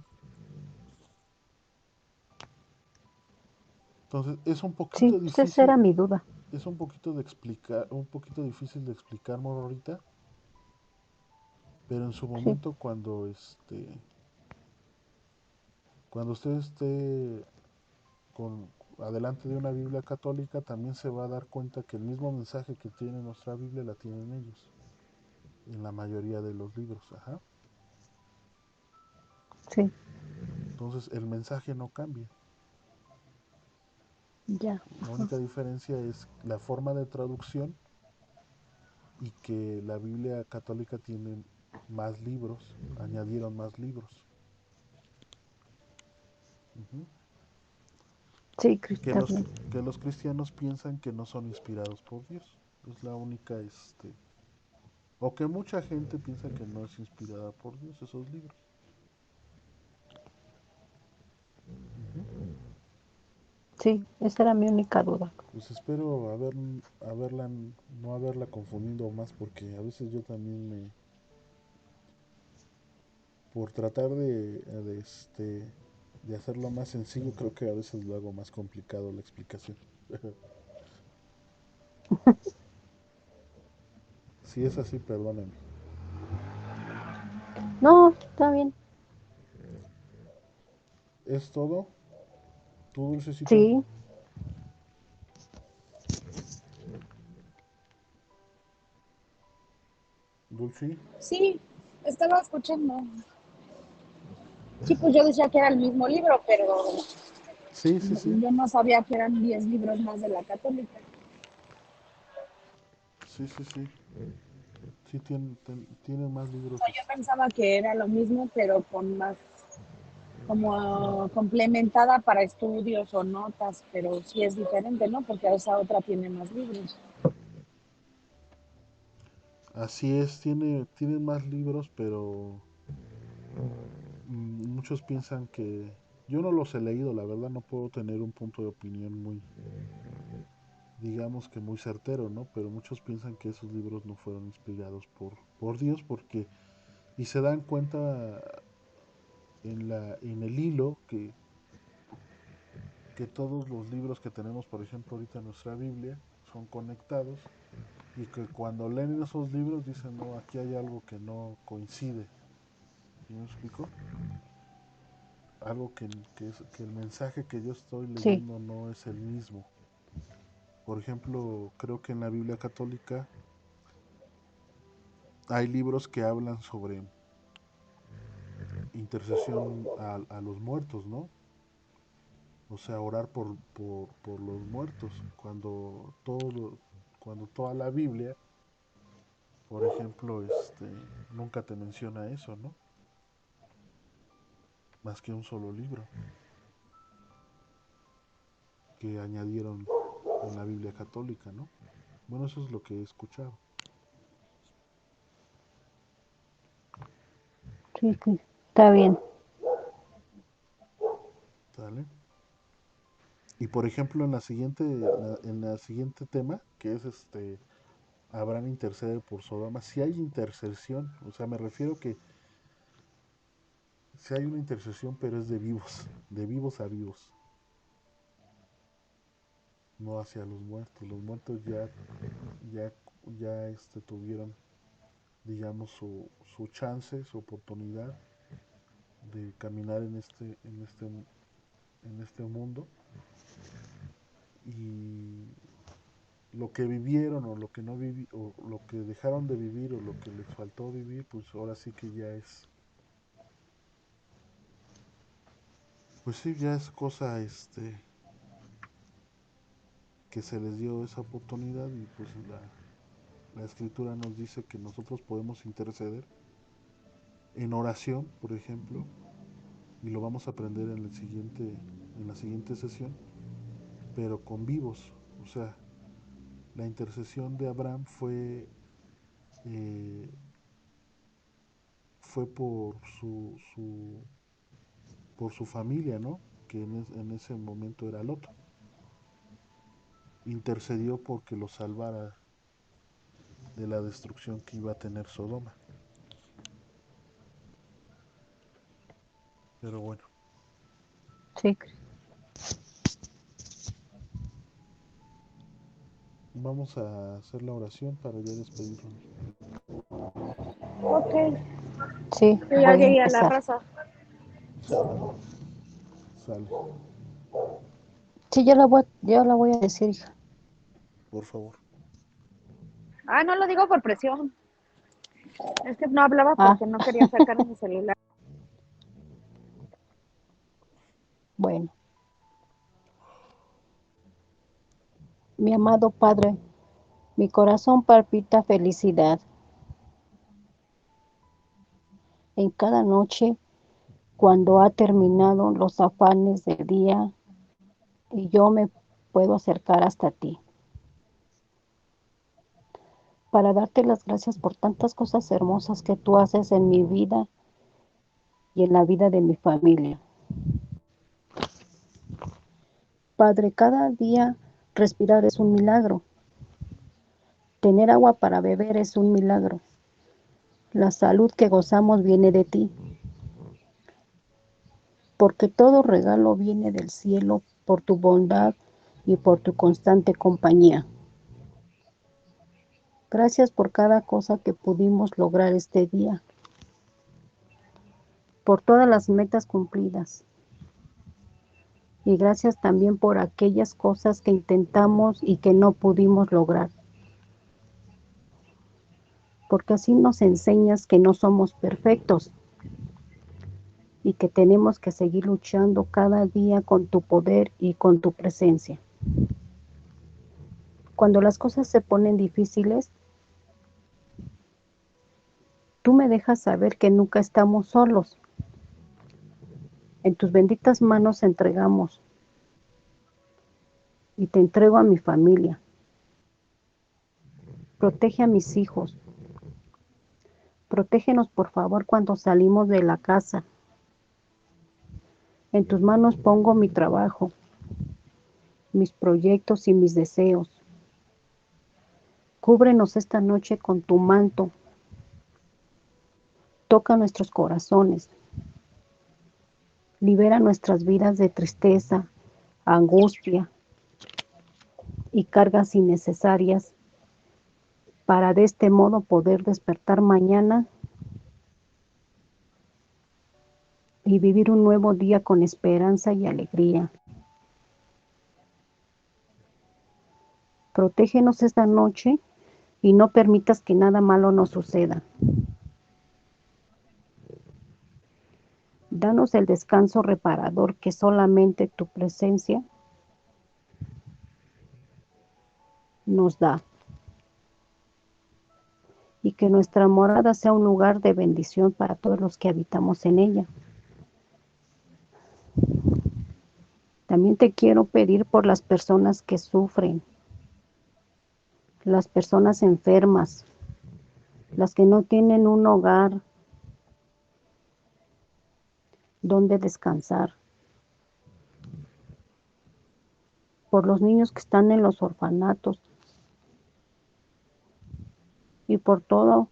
Entonces es un Sí, poquito pues esa era difícil, mi duda. es un poquito de explicar, un poquito difícil de explicar, ahorita, pero en su Sí, momento cuando usted esté con adelante de una Biblia católica, también se va a dar cuenta que el mismo mensaje que tiene nuestra Biblia la tienen ellos, en la mayoría de los libros, ajá. sí, Entonces el mensaje no cambia. ya. La Ajá. única diferencia es la forma de traducción y que la Biblia católica tiene más libros, añadieron más libros. Ujú. Sí, Que está los, bien. que los cristianos piensan que no son inspirados por Dios. Es la única, o que mucha gente piensa que no es inspirada por Dios esos libros. Ujú. Sí, esa era mi única duda. Pues espero no haberla confundido más, porque a veces yo también por tratar de hacerlo más sencillo, creo que a veces lo hago más complicado la explicación. Si es así, perdóname. No, está bien. ¿Es todo? ¿Tú, Dulcecita? Sí, ¿Dulce? Sí, estaba escuchando. Sí, pues yo decía que era el mismo libro, pero Sí, sí, sí. yo no sabía que eran 10 libros más de la católica. Sí, sí, sí. Sí, tienen más O libros. sea, yo pensaba que era lo mismo, pero con más, como complementada para estudios o notas, pero sí es diferente, ¿no? Porque esa otra tiene más libros. Así es, tienen más libros, pero muchos piensan que... Yo no los he leído, la verdad no puedo tener un punto de opinión muy, digamos que muy certero, ¿no? Pero muchos piensan que esos libros no fueron inspirados por Dios, porque... Y se dan cuenta en el hilo que todos los libros que tenemos, por ejemplo, ahorita en nuestra Biblia, son conectados, y que cuando leen esos libros dicen, no, aquí hay algo que no coincide. ¿Sí me explico? Algo que el mensaje que yo estoy sí, leyendo no es el mismo. Por ejemplo, creo que en la Biblia católica hay libros que hablan sobre intercesión a los muertos, ¿no? O sea, orar por los muertos. Cuando toda la Biblia, por ejemplo, nunca te menciona eso, ¿no? Más que un solo libro que añadieron en la Biblia católica, ¿no? Bueno, eso es lo que he escuchado. sí, sí, está bien. ¿Sale? Y por ejemplo, en la siguiente tema, que es Abraham intercede por Sodoma, si hay intercesión, o sea, me refiero que si hay una intercesión, pero es de vivos a vivos, no hacia los muertos. Los muertos ya, ya tuvieron, digamos, su chance, su oportunidad de caminar en este mundo, y lo que vivieron o lo que no vivi o lo que dejaron de vivir o lo que les faltó vivir, pues ahora sí que ya es, pues sí, ya es cosa que se les dio esa oportunidad, y pues la escritura nos dice que nosotros podemos interceder en oración, por ejemplo, y lo vamos a aprender en la siguiente sesión, pero con vivos. O sea, la intercesión de Abraham fue eh, fue por su familia, ¿no? Que en ese momento era Lot. Intercedió porque lo salvara de la destrucción que iba a tener Sodoma. Pero bueno, Sí, vamos a hacer la oración para ya despedirnos. Ok, sí, yo ya voy a llegué a la empezar. raza. Sale, Sí, yo la voy a decir, hija. por favor. Ah, no lo digo por presión. Es que no hablaba Ah, porque no quería sacar mi celular. bueno. Mi amado Padre, mi corazón palpita felicidad. En cada noche, cuando ha terminado los afanes del día y yo me puedo acercar hasta ti, para darte las gracias por tantas cosas hermosas que tú haces en mi vida y en la vida de mi familia. Padre, cada día respirar es un milagro. Tener agua para beber es un milagro. La salud que gozamos viene de ti, porque todo regalo viene del cielo por tu bondad y por tu constante compañía. Gracias por cada cosa que pudimos lograr este día, por todas las metas cumplidas. Y gracias también por aquellas cosas que intentamos y que no pudimos lograr. Porque así nos enseñas que no somos perfectos y que tenemos que seguir luchando cada día con tu poder y con tu presencia. Cuando las cosas se ponen difíciles, tú me dejas saber que nunca estamos solos. En tus benditas manos entregamos y te entrego a mi familia. Protege a mis hijos. Protégenos, por favor, cuando salimos de la casa. En tus manos pongo mi trabajo, mis proyectos y mis deseos. Cúbrenos esta noche con tu manto. Toca nuestros corazones. Libera nuestras vidas de tristeza, angustia y cargas innecesarias para de este modo poder despertar mañana y vivir un nuevo día con esperanza y alegría. Protégenos esta noche y no permitas que nada malo nos suceda. Danos el descanso reparador que solamente tu presencia nos da. Y que nuestra morada sea un lugar de bendición para todos los que habitamos en ella. También te quiero pedir por las personas que sufren, las personas enfermas, las que no tienen un hogar donde descansar, por los niños que están en los orfanatos y por todos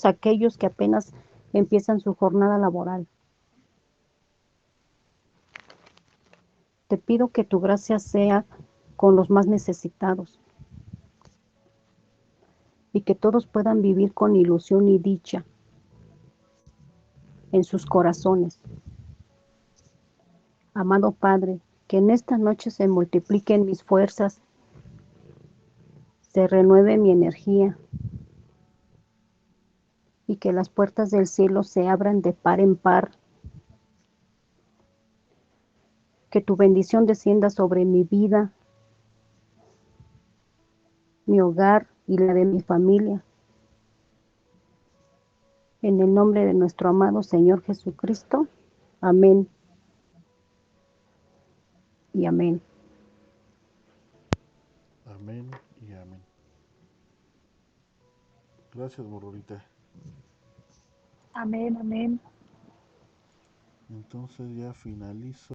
aquellos que apenas empiezan su jornada laboral. Te pido que tu gracia sea con los más necesitados y que todos puedan vivir con ilusión y dicha en sus corazones. Amado Padre, que en esta noche se multipliquen mis fuerzas, se renueve mi energía y que las puertas del cielo se abran de par en par. Que tu bendición descienda sobre mi vida, mi hogar y la de mi familia. En el nombre de nuestro amado Señor Jesucristo. Amén y amén. Amén y amén. Gracias, Mororita. Amén, amén. Entonces ya finalizo.